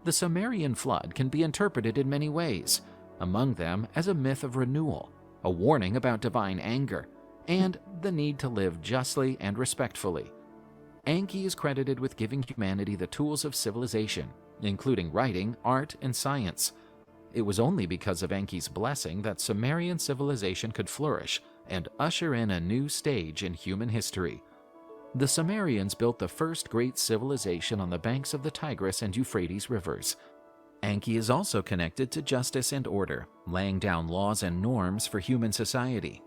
The Sumerian flood can be interpreted in many ways, among them as a myth of renewal, a warning about divine anger, and the need to live justly and respectfully. Enki is credited with giving humanity the tools of civilization, including writing, art, and science. It was only because of Enki's blessing that Sumerian civilization could flourish and usher in a new stage in human history. The Sumerians built the first great civilization on the banks of the Tigris and Euphrates rivers. Enki is also connected to justice and order, laying down laws and norms for human society.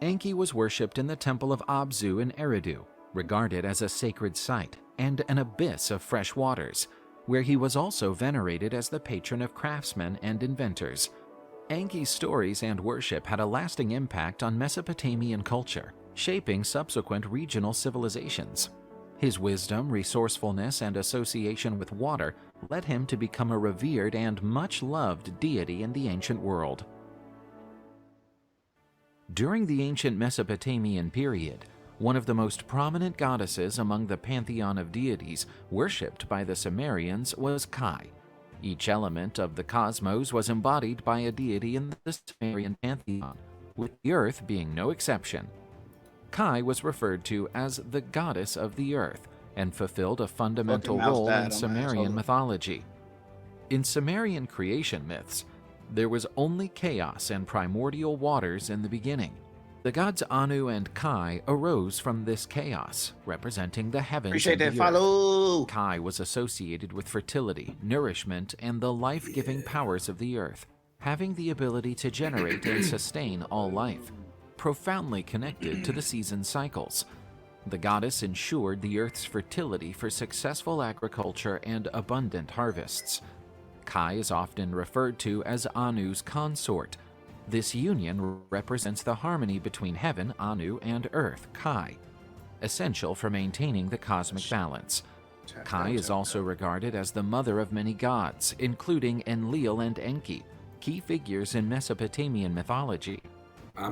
Enki was worshipped in the temple of Abzu in Eridu, regarded as a sacred site and an abyss of fresh waters, where he was also venerated as the patron of craftsmen and inventors. Enki's stories and worship had a lasting impact on Mesopotamian culture, shaping subsequent regional civilizations. His wisdom, resourcefulness, and association with water led him to become a revered and much-loved deity in the ancient world. During the ancient Mesopotamian period, one of the most prominent goddesses among the pantheon of deities worshipped by the Sumerians was Kai. Each element of the cosmos was embodied by a deity in the Sumerian pantheon, with the earth being no exception. Kai was referred to as the goddess of the earth and fulfilled a fundamental Fucking mouse role died in on my Sumerian asshole. mythology. In Sumerian creation myths, There was only chaos and primordial waters in the beginning. The gods Anu and Kai arose from this chaos, representing the heavens Appreciate and that the earth. follow. Kai was associated with fertility, nourishment, and the life-giving powers of the earth, having the ability to generate and sustain all life, profoundly connected to the season cycles. The goddess ensured the earth's fertility for successful agriculture and abundant harvests. Kai is often referred to as Anu's consort. This union represents the harmony between heaven, Anu, and earth, Kai, essential for maintaining the cosmic balance. Kai is also regarded as the mother of many gods, including Enlil and Enki, key figures in Mesopotamian mythology.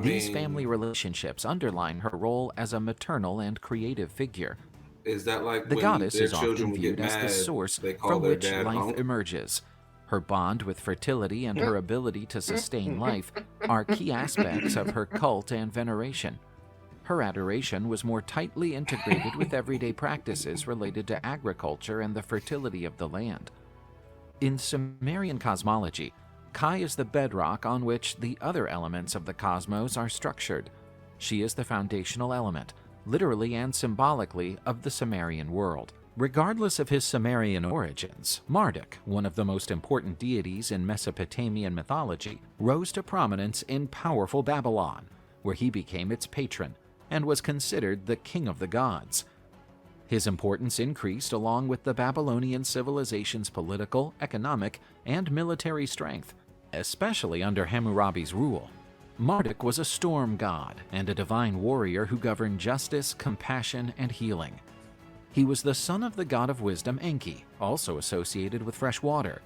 These family relationships underline her role as a maternal and creative figure. Is that like The when goddess their is often children would viewed get as the mad, source they call from their which dad life hunk? emerges. Her bond with fertility and her ability to sustain life are key aspects of her cult and veneration. Her adoration was more tightly integrated with everyday practices related to agriculture and the fertility of the land. In Sumerian cosmology, Kai is the bedrock on which the other elements of the cosmos are structured. She is the foundational element, literally and symbolically, of the Sumerian world. Regardless of his Sumerian origins, Marduk, one of the most important deities in Mesopotamian mythology, rose to prominence in powerful Babylon, where he became its patron and was considered the king of the gods. His importance increased along with the Babylonian civilization's political, economic, and military strength, especially under Hammurabi's rule. Marduk was a storm god and a divine warrior who governed justice, compassion, and healing. He was the son of the god of wisdom Enki, also associated with fresh water.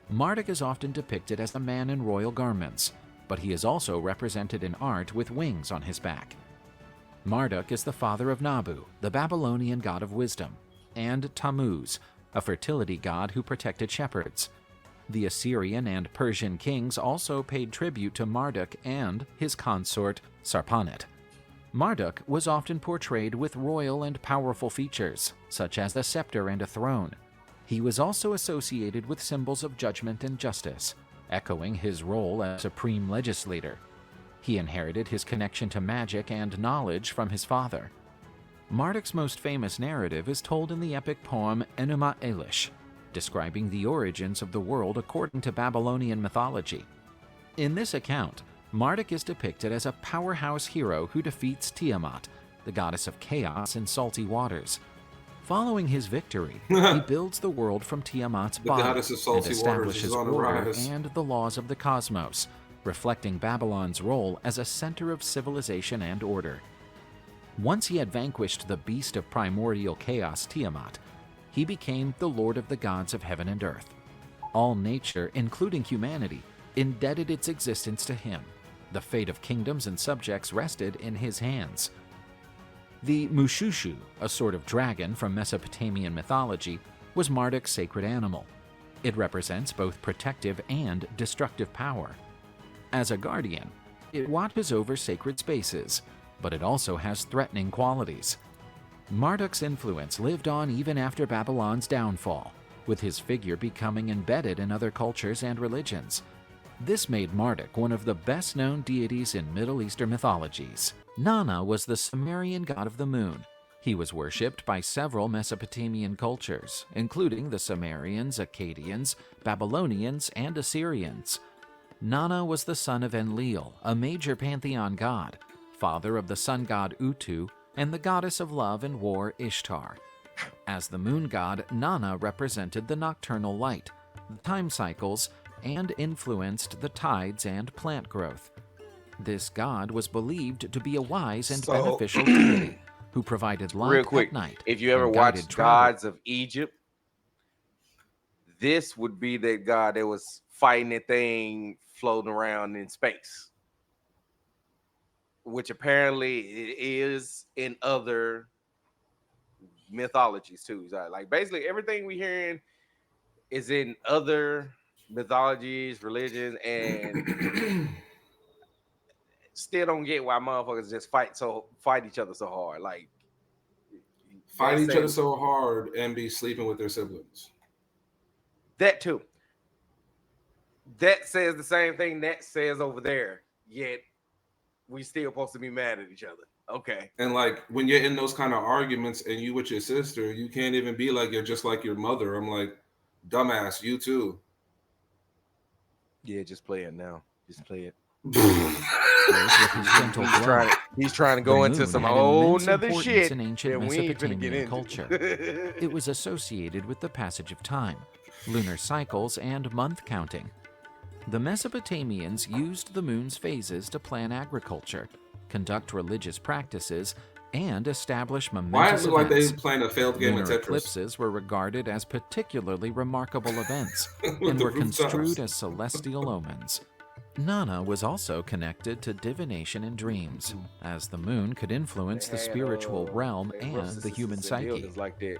Marduk is often depicted as a man in royal garments, but he is also represented in art with wings on his back. Marduk is the father of Nabu, the Babylonian god of wisdom, and Tammuz, a fertility god who protected shepherds. The Assyrian and Persian kings also paid tribute to Marduk and his consort Sarpanet. Marduk was often portrayed with royal and powerful features, such as a scepter and a throne. He was also associated with symbols of judgment and justice, echoing his role as supreme legislator. He inherited his connection to magic and knowledge from his father. Marduk's most famous narrative is told in the epic poem Enuma Elish, describing the origins of the world according to Babylonian mythology. In this account, Marduk is depicted as a powerhouse hero who defeats Tiamat, the goddess of chaos and salty waters. Following his victory, he builds the world from Tiamat's body goddess of and salty waters establishes is on the order rise. and the laws of the cosmos, reflecting Babylon's role as a center of civilization and order. Once he had vanquished the beast of primordial chaos, Tiamat, he became the lord of the gods of heaven and earth. All nature, including humanity, indebted its existence to him. The fate of kingdoms and subjects rested in his hands. The Mushushu, a sort of dragon from Mesopotamian mythology, was Marduk's sacred animal. It represents both protective and destructive power. As a guardian, it watches over sacred spaces, but it also has threatening qualities. Marduk's influence lived on even after Babylon's downfall, with his figure becoming embedded in other cultures and religions. This made Marduk one of the best-known deities in Middle Eastern mythologies. Nana was the Sumerian god of the moon. He was worshipped by several Mesopotamian cultures, including the Sumerians, Akkadians, Babylonians, and Assyrians. Nana was the son of Enlil, a major pantheon god, father of the sun god Utu, and the goddess of love and war Ishtar. As the moon god, Nana represented the nocturnal light, the time cycles, and influenced the tides and plant growth. This god was believed to be a wise and beneficial deity who provided light Real quick, at night. if you ever and guided watched travel. Gods of Egypt, this would be the god that was fighting that thing floating around in space, which apparently it is in other mythologies too. So, like basically everything we hearing is in other mythologies, religions, and still don't get why motherfuckers just fight each other so hard. Like Fight each that's other it. so hard and be sleeping with their siblings. That too. that says the same thing that says over there, yet we still supposed to be mad at each other. Okay. And like when you're in those kind of arguments and you with your sister, you can't even be like you're just like your mother. I'm like, dumbass, you too. Yeah, just play it now. Just play it. With his gentle glow. He's trying to The go into moon some had whole immense nother importance shit in ancient that we ain't finna get Mesopotamian into. culture. It was associated with the passage of time, lunar cycles, and month counting. The Mesopotamians used the moon's phases to plan agriculture, conduct religious practices, and establish Why momentous is it like they events. playing a failed game of Lunar Tetris eclipses were regarded as particularly remarkable events with and the were construed rooftops? as celestial omens. Nana was also connected to divination and dreams, as the moon could influence the spiritual realm and the human psyche.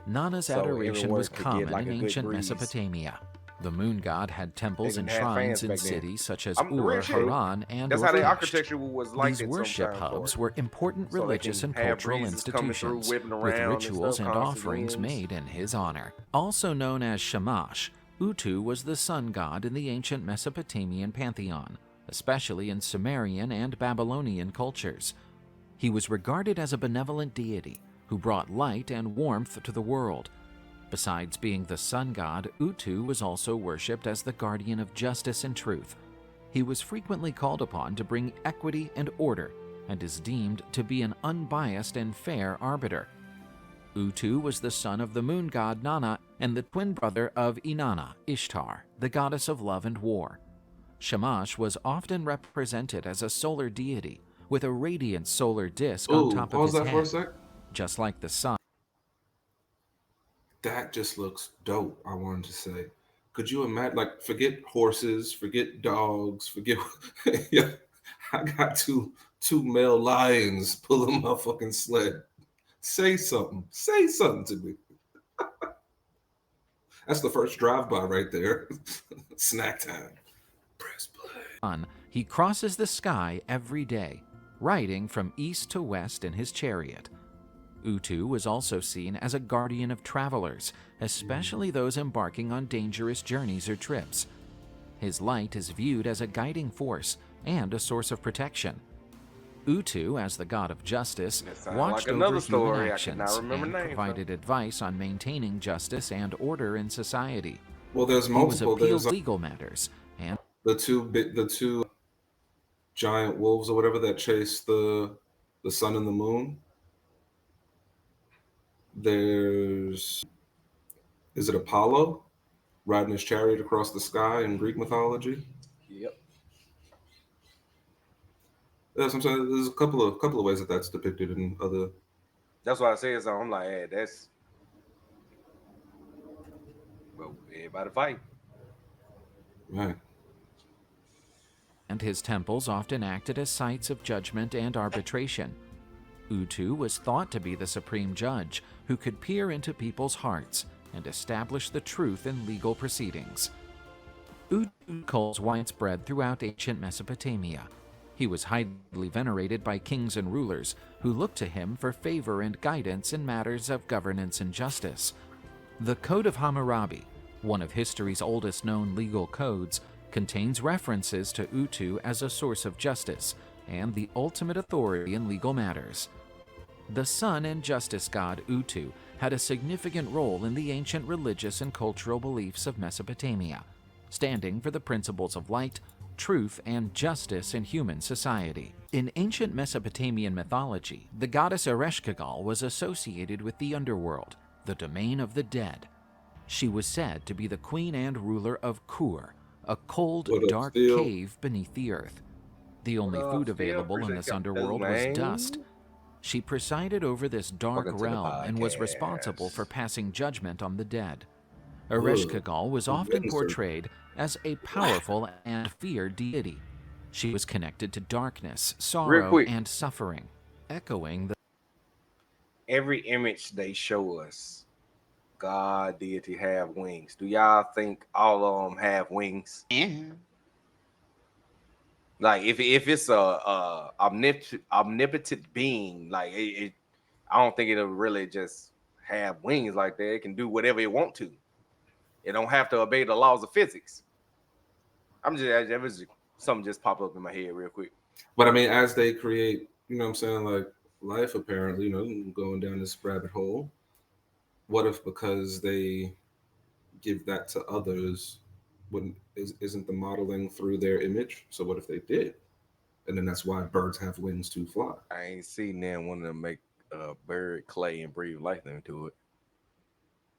Nana's adoration was common in ancient Mesopotamia. The moon god had temples and shrines in cities such as Ur, Haran, and That's how their Urkesh. architecture was like. These worship hubs were important So they religious can and have cultural breezes coming through, institutions, whipping with around and rituals stuff, and constant offerings winds. made in his honor. Also known as Shamash, Utu was the sun god in the ancient Mesopotamian pantheon, especially in Sumerian and Babylonian cultures. He was regarded as a benevolent deity who brought light and warmth to the world. Besides being the sun god, Utu was also worshipped as the guardian of justice and truth. He was frequently called upon to bring equity and order, and is deemed to be an unbiased and fair arbiter. Utu was the son of the moon god Nana and the twin brother of Inanna, Ishtar, the goddess of love and war. Shamash was often represented as a solar deity with a radiant solar disk on top of his that for a head, sec? just like the sun. That just looks dope, I wanted to say. Could you imagine, like, forget horses, forget dogs, forget. Yeah, I got two male lions pulling my fucking sled. Say something. Say something to me. That's the first drive-by right there. Snack time. Press play. He crosses the sky every day, riding from east to west in his chariot. Utu was also seen as a guardian of travelers, especially those embarking on dangerous journeys or trips. His light is viewed as a guiding force and a source of protection. Utu, as the god of justice, watched like over another story human I cannot actions remember and names provided advice on maintaining justice and order in society. Well, there's He was multiple. appealed There's legal matters and the two giant wolves or whatever that chase the sun and the moon. There's, is it Apollo riding his chariot across the sky in Greek mythology? Yep. Yeah, sometimes there's a couple of ways that that's depicted in other. That's why I say so. I'm like, hey, that's. Well, everybody fight. Right. and his temples often acted as sites of judgment and arbitration. Utu was thought to be the supreme judge who could peer into people's hearts and establish the truth in legal proceedings. Utu cults widespread throughout ancient Mesopotamia. He was highly venerated by kings and rulers who looked to him for favor and guidance in matters of governance and justice. The Code of Hammurabi, one of history's oldest known legal codes, contains references to Utu as a source of justice and the ultimate authority in legal matters. The sun and justice god Utu had a significant role in the ancient religious and cultural beliefs of Mesopotamia, standing for the principles of light, truth, and justice in human society. In ancient Mesopotamian mythology, the goddess Ereshkigal was associated with the underworld, the domain of the dead. She was said to be the queen and ruler of Kur, a cold, dark cave beneath the earth. The only food available in this underworld was dust. She presided over this dark realm and was responsible for passing judgment on the dead. Ereshkigal was often portrayed as a powerful and feared deity. She was connected to darkness, sorrow, and suffering, echoing the every image they show us, God, deity have wings. Do y'all think all of them have wings? Yeah. Like if it's a omnipotent being, like I don't think it'll really just have wings like that. It can do whatever it want to. It don't have to obey the laws of physics. I'm just that was something just popped up in my head real quick. But I mean, as they create, you know what I'm saying, like life apparently, you know, going down this rabbit hole. What if because they give that to others, isn't the modeling through their image? So what if they did? And then that's why birds have wings to fly. I ain't seen them want to make a bird clay and breathe life into it.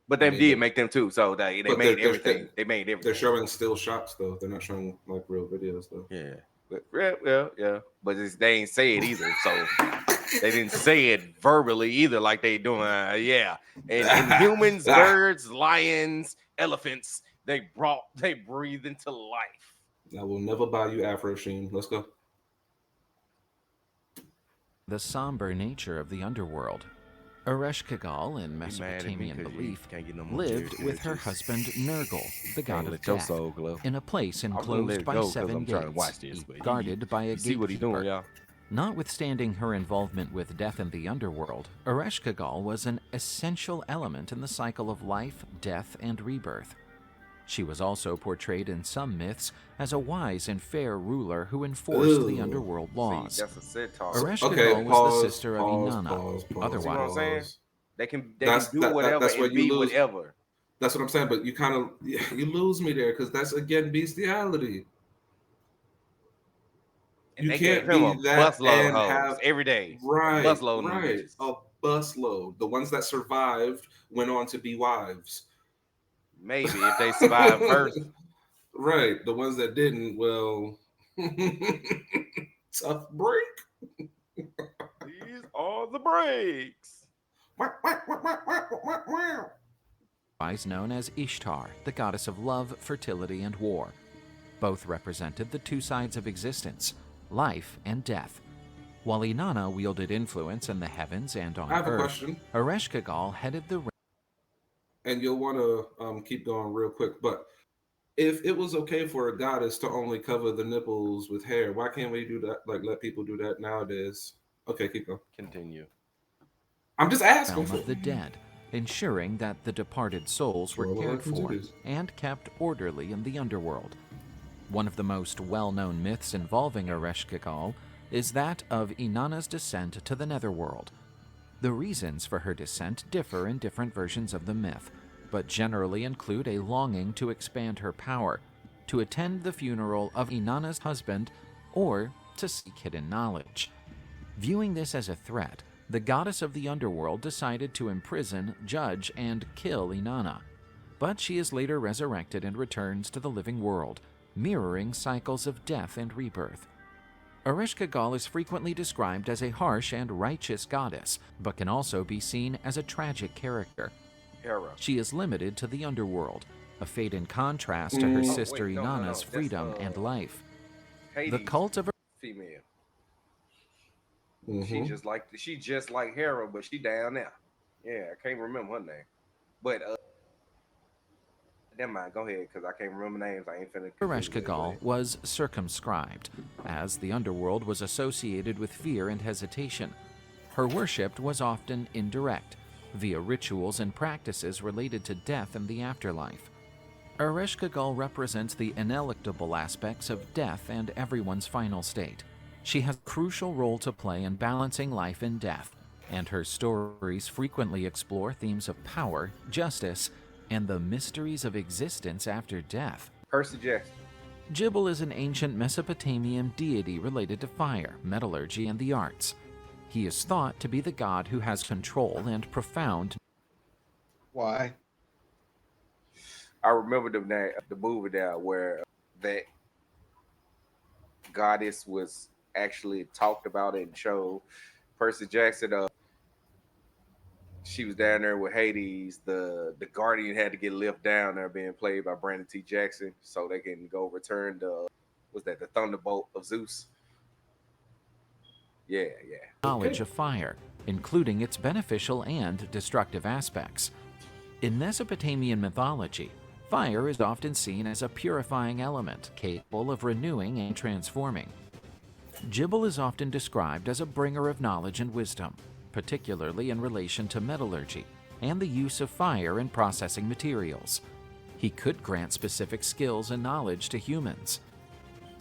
But I they mean, did make them too, so they but made everything. They made everything. They're showing still shots though. They're not showing like real videos though. Yeah, but yeah. But they ain't say it either, so they didn't say it verbally either, like they doing. Yeah, and humans, birds, lions, elephants, they breathe into life. I will never buy you Afro Sheen. Let's go. The somber nature of the underworld. Ereshkigal, in Mesopotamian belief, lived with her husband Nergal, the god of death, in a place enclosed by 7 gates, guarded by a gatekeeper. Notwithstanding her involvement with death in the underworld, Ereshkigal was an essential element in the cycle of life, death, and rebirth. She was also portrayed in some myths as a wise and fair ruler who enforced the underworld laws. See, that's a centaur. Ereshkigal was the sister of Inanna. Otherwise, see what I'm saying? They can do whatever and be whatever. That's what I'm saying, but you lose me there because that's again bestiality. And they gave him a busload of hoes every day. Right, busload right. A busload. The ones that survived went on to be wives. Maybe if they survived first. Right. The ones that didn't, well, tough break. These are the breaks. Otherwise known as Ishtar, the goddess of love, fertility, and war. Both represented the two sides of existence, life and death. While Inanna wielded influence in the heavens and on I have earth, a question. Ereshkigal headed the... And you'll want to keep going real quick, but if it was okay for a goddess to only cover the nipples with hair, why can't we do that? Like, let people do that nowadays? Okay, keep going. Continue. I'm just asking. Realm of the dead, ensuring that the departed souls were cared for and kept orderly in the underworld. One of the most well-known myths involving Ereshkigal is that of Inanna's descent to the netherworld. The reasons for her descent differ in different versions of the myth, but generally include a longing to expand her power, to attend the funeral of Inanna's husband, or to seek hidden knowledge. Viewing this as a threat, the goddess of the underworld decided to imprison, judge, and kill Inanna. But she is later resurrected and returns to the living world, mirroring cycles of death and rebirth. Ereshkigal is frequently described as a harsh and righteous goddess, but can also be seen as a tragic character. Hera. She is limited to the underworld, a fate in contrast to her sister Inanna's freedom and life. Hades, the cult of female. Mm-hmm. She just like Hera, but she down there. Yeah, I can't remember her name. But never mind, go ahead, because I can't remember names. I ain't finna. Ereshkigal was circumscribed, as the underworld was associated with fear and hesitation. Her worship was often indirect, via rituals and practices related to death and the afterlife. Ereshkigal represents the ineluctable aspects of death and everyone's final state. She has a crucial role to play in balancing life and death, and her stories frequently explore themes of power, justice, and the mysteries of existence after death. Percy Jackson. Jibal is an ancient Mesopotamian deity related to fire, metallurgy, and the arts. He is thought to be the god who has control and profound... Why? I remember the movie there where that goddess was actually talked about and showed. Percy Jackson, she was down there with Hades. The Guardian had to get lifted down there, being played by Brandon T. Jackson, so they can go return the Thunderbolt of Zeus. Yeah. knowledge of fire, including its beneficial and destructive aspects. In Mesopotamian mythology, fire is often seen as a purifying element capable of renewing and transforming. Jibal is often described as a bringer of knowledge and wisdom, particularly in relation to metallurgy and the use of fire in processing materials. He could grant specific skills and knowledge to humans,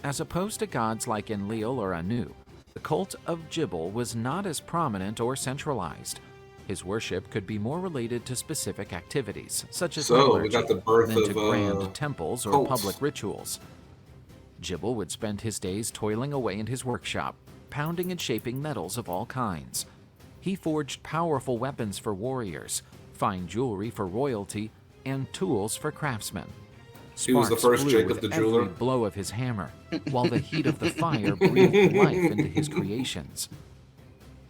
As opposed to gods like Enlil or Anu, the cult of Jibal was not as prominent or centralized. His worship could be more related to specific activities, such as So we got metallurgy, the birth than to of grand temples or public cults. rituals. Jibal would spend his days toiling away in his workshop, pounding and shaping metals of all kinds. He forged powerful weapons for warriors, fine jewelry for royalty, and tools for craftsmen. He was the Sparks first flew Jacob with the every jeweler. blow of his hammer, while the heat of the fire breathed life into his creations.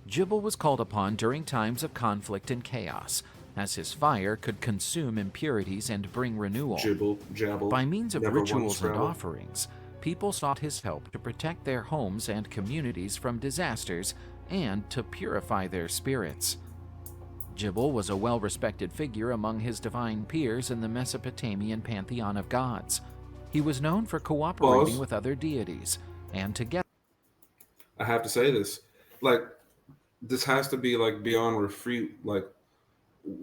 Jibal was called upon during times of conflict and chaos, as his fire could consume impurities and bring renewal. Jibble, jabble. By means of never one rituals and scrabble. offerings, people sought his help to protect their homes and communities from disasters and to purify their spirits. Jibal was a well-respected figure among his divine peers in the Mesopotamian pantheon of gods. He was known for cooperating Pause. with other deities, and together I have to say this. Like, this has to be like beyond refute. Like,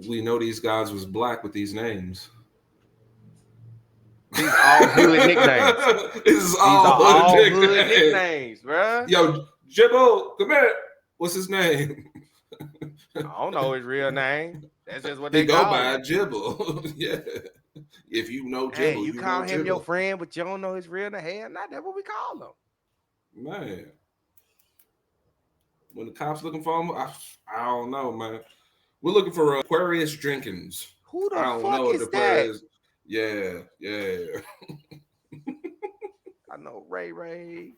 we know these gods was black with these names. These all hood nicknames. This is These are all all hood hood nicknames. nicknames, bruh. Yo, Jibbo, come here. What's his name? I don't know his real name. That's just what They they go call by him. Jibble. Yeah. If you know Jibble, Hey, you call know him your Jibble. friend, but you don't know his real name. Hell, not that what we call him. Man. When the cops looking for him, I don't know, man. We're looking for Aquarius Jenkins. Who the I don't fuck know what is the that? Aquarius. Yeah. I know Ray,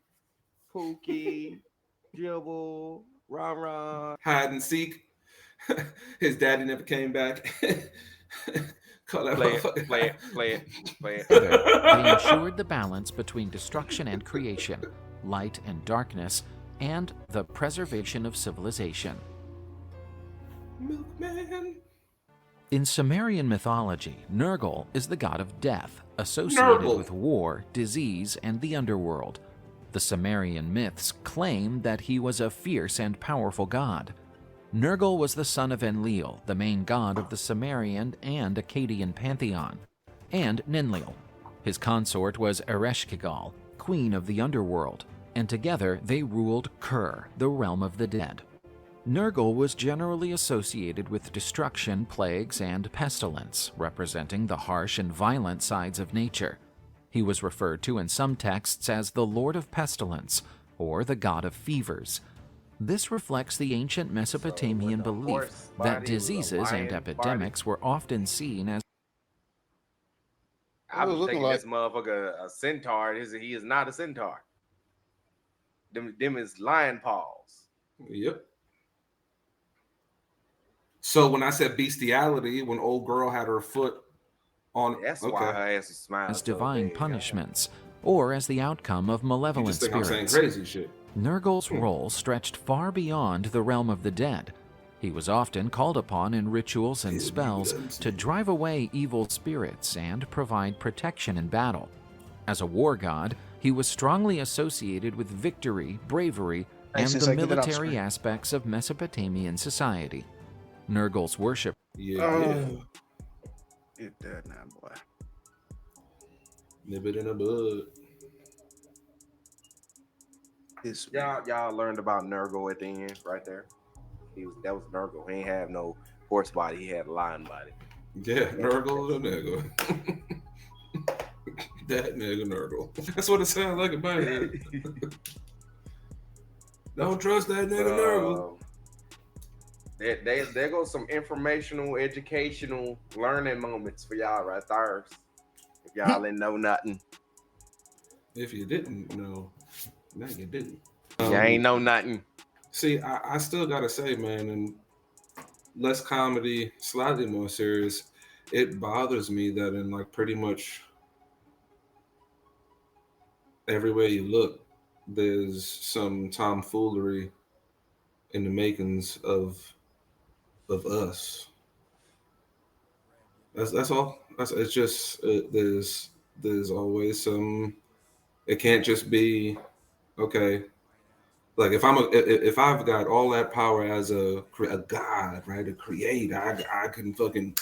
Pookie, Jibble, Ron. Hide and seek. His daddy never came back. Call that Play motherfucker. it. together, they ensured the balance between destruction and creation, light and darkness, and the preservation of civilization. Milkman. In Sumerian mythology, Nergal is the god of death, associated Nergal. with war, disease, and the underworld. The Sumerian myths claim that he was a fierce and powerful god. Nergal was the son of Enlil, the main god of the Sumerian and Akkadian pantheon, and Ninlil. His consort was Ereshkigal, queen of the underworld, and together they ruled Kur, the realm of the dead. Nergal was generally associated with destruction, plagues, and pestilence, representing the harsh and violent sides of nature. He was referred to in some texts as the Lord of Pestilence, or the God of Fevers. This reflects the ancient Mesopotamian So, with a belief horse that body, with a diseases and lion epidemics were often seen as I was looking thinking like this mother a centaur. He is not a centaur. Them is lion paws. Yep. So when I said bestiality, when old girl had her foot on, That's why her ass is smiling. as so divine big. punishments, or as the outcome of you malevolent just think I'm saying spirits. crazy shit. Nergal's role stretched far beyond the realm of the dead. He was often called upon in rituals and spells to drive away evil spirits and provide protection in battle. As a war god, he was strongly associated with victory, bravery, and Thanks, the Sensei. Get that off military screen. aspects of Mesopotamian society. Nergal's worship Yeah. Get that now, boy. Nib it in a bud. This Y'all learned about Nergal at the end, right there. That was Nergal. He ain't have no horse body. He had a lion body. Yeah, Nurgle the nigga. That nigga Nurgle. That's what it sounds like in my head. Don't trust that nigga Nurgle. There goes some informational, educational, learning moments for y'all right there. If y'all didn't know nothing, If you didn't know, now you do. you ain't know nothing. See, I still gotta say, man, and less comedy, slightly more serious, it bothers me that in like pretty much everywhere you look, there's some tomfoolery in the makings of us. That's all. It's just there's always some. It can't just be okay. Like if if I've got all that power as a god, right, a creator, I can fucking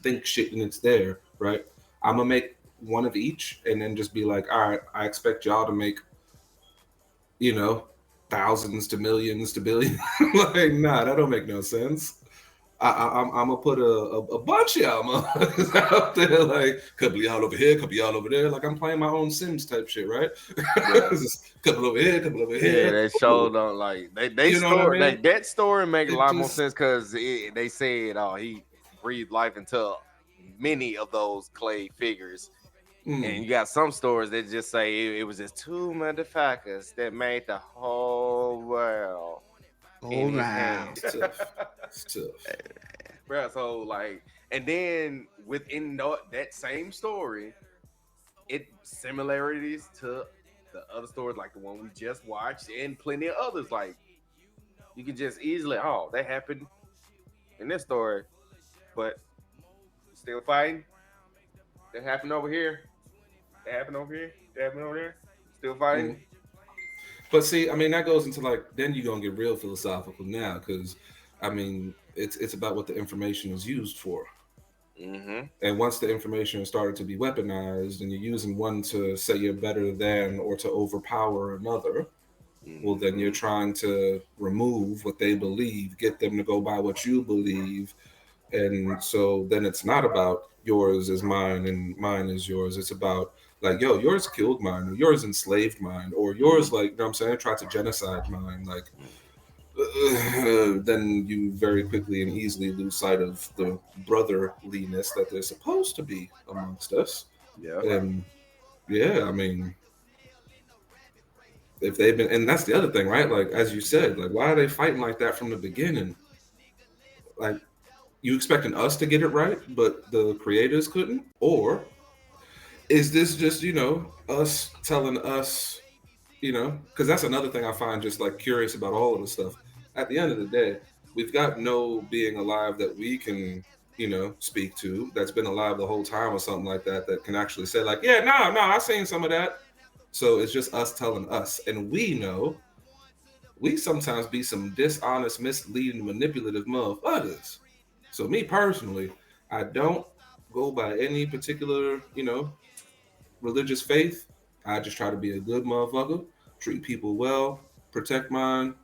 think shit and it's there, right? I'm gonna make one of each, and then just be like, all right, I expect y'all to make, thousands to millions to billions. Like, nah, that don't make no sense. I'm gonna put a bunch of y'all motherfuckers out there, like couple of y'all over here, couple of y'all over there, like I'm playing my own Sims type shit, right? Yeah. Couple over here, couple over Yeah, here. they showed on like they You know what I story mean? that story make a It lot more just- sense because they said he breathed life into many of those clay figures. And you got some stories that just say it was just two motherfuckers that made the whole world in his hands. It's tough. It's tough. Bro, so like, and then within that same story, it similarities to the other stories, like the one we just watched, and plenty of others. Like, you can just easily, that happened in this story, but still fighting. That happened over here. That happened over here. That happened over there. Still fighting. But see, I mean, that goes into like, then you're gonna get real philosophical now, because I mean, it's about what the information is used for. Mm-hmm. And once the information started to be weaponized, and you're using one to say you're better than or to overpower another, well, then you're trying to remove what they believe, get them to go by what you believe. And so then it's not about yours is mine and mine is yours. It's about like, yo, yours killed mine, or yours enslaved mine, or yours, like, you know what I'm saying, tried to genocide mine. Like, then you very quickly and easily lose sight of the brotherliness that there's supposed to be amongst us. Yeah. And yeah, I mean, if they've been, and that's the other thing, right? Like, as you said, like, why are they fighting like that from the beginning? Like, you expecting us to get it right, but the creators couldn't? Or is this just, us telling us, because that's another thing I find just like curious about all of this stuff. At the end of the day, we've got no being alive that we can, speak to, that's been alive the whole time or something like that, that can actually say like, yeah, no, I seen some of that. So it's just us telling us. And we know we sometimes be some dishonest, misleading, manipulative motherfuckers. So me personally, I don't go by any particular, religious faith. I just try to be a good motherfucker, treat people well, protect mine,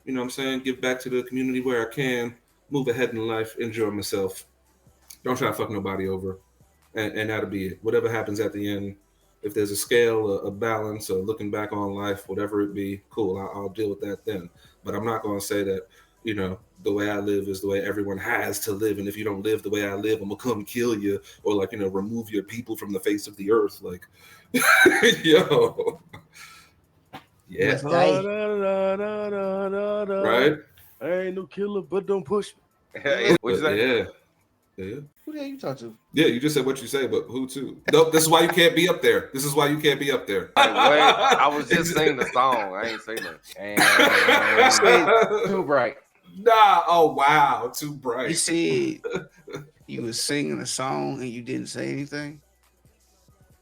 you know what I'm saying? Give back to the community where I can, move ahead in life, enjoy myself. Don't try to fuck nobody over. And that'll be it. Whatever happens at the end, if there's a scale, a balance, or looking back on life, whatever it be, cool, I'll deal with that then. But I'm not going to say that, the way I live is the way everyone has to live. And if you don't live the way I live, I'm going to come kill you or, like, remove your people from the face of the earth. Like, yo. Yeah. Right? I ain't no killer, but don't push me. What you But say? yeah. Who the hell you talk to? Yeah, you just said what you say, but who to? Nope, this is why you can't be up there. This is why you can't be up there. Like, wait, I was just singing the song. I ain't saying that. You said too bright. Nah, oh wow, too bright. You said you was singing a song and you didn't say anything.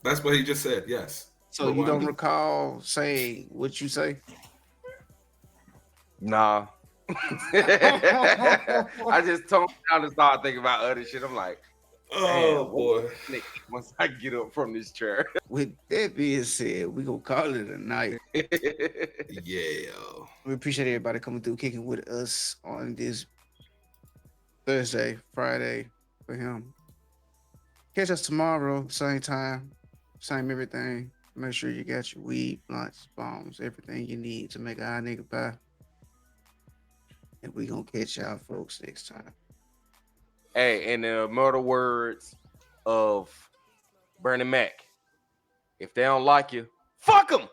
That's what he just said, yes. So you don't recall saying what you say? Nah. I just toned down and started thinking about other shit. I'm like, oh boy. Once I get up from this chair. With that being said, we gonna call it a night. Yeah. We appreciate everybody coming through, kicking with us on this Thursday, Friday for him. Catch us tomorrow, same time, same everything. Make sure you got your weed, blunts, bombs, everything you need to make a high nigga buy. And we gonna catch y'all folks next time. Hey, and the immortal words of Bernie Mac. If they don't like you, fuck them.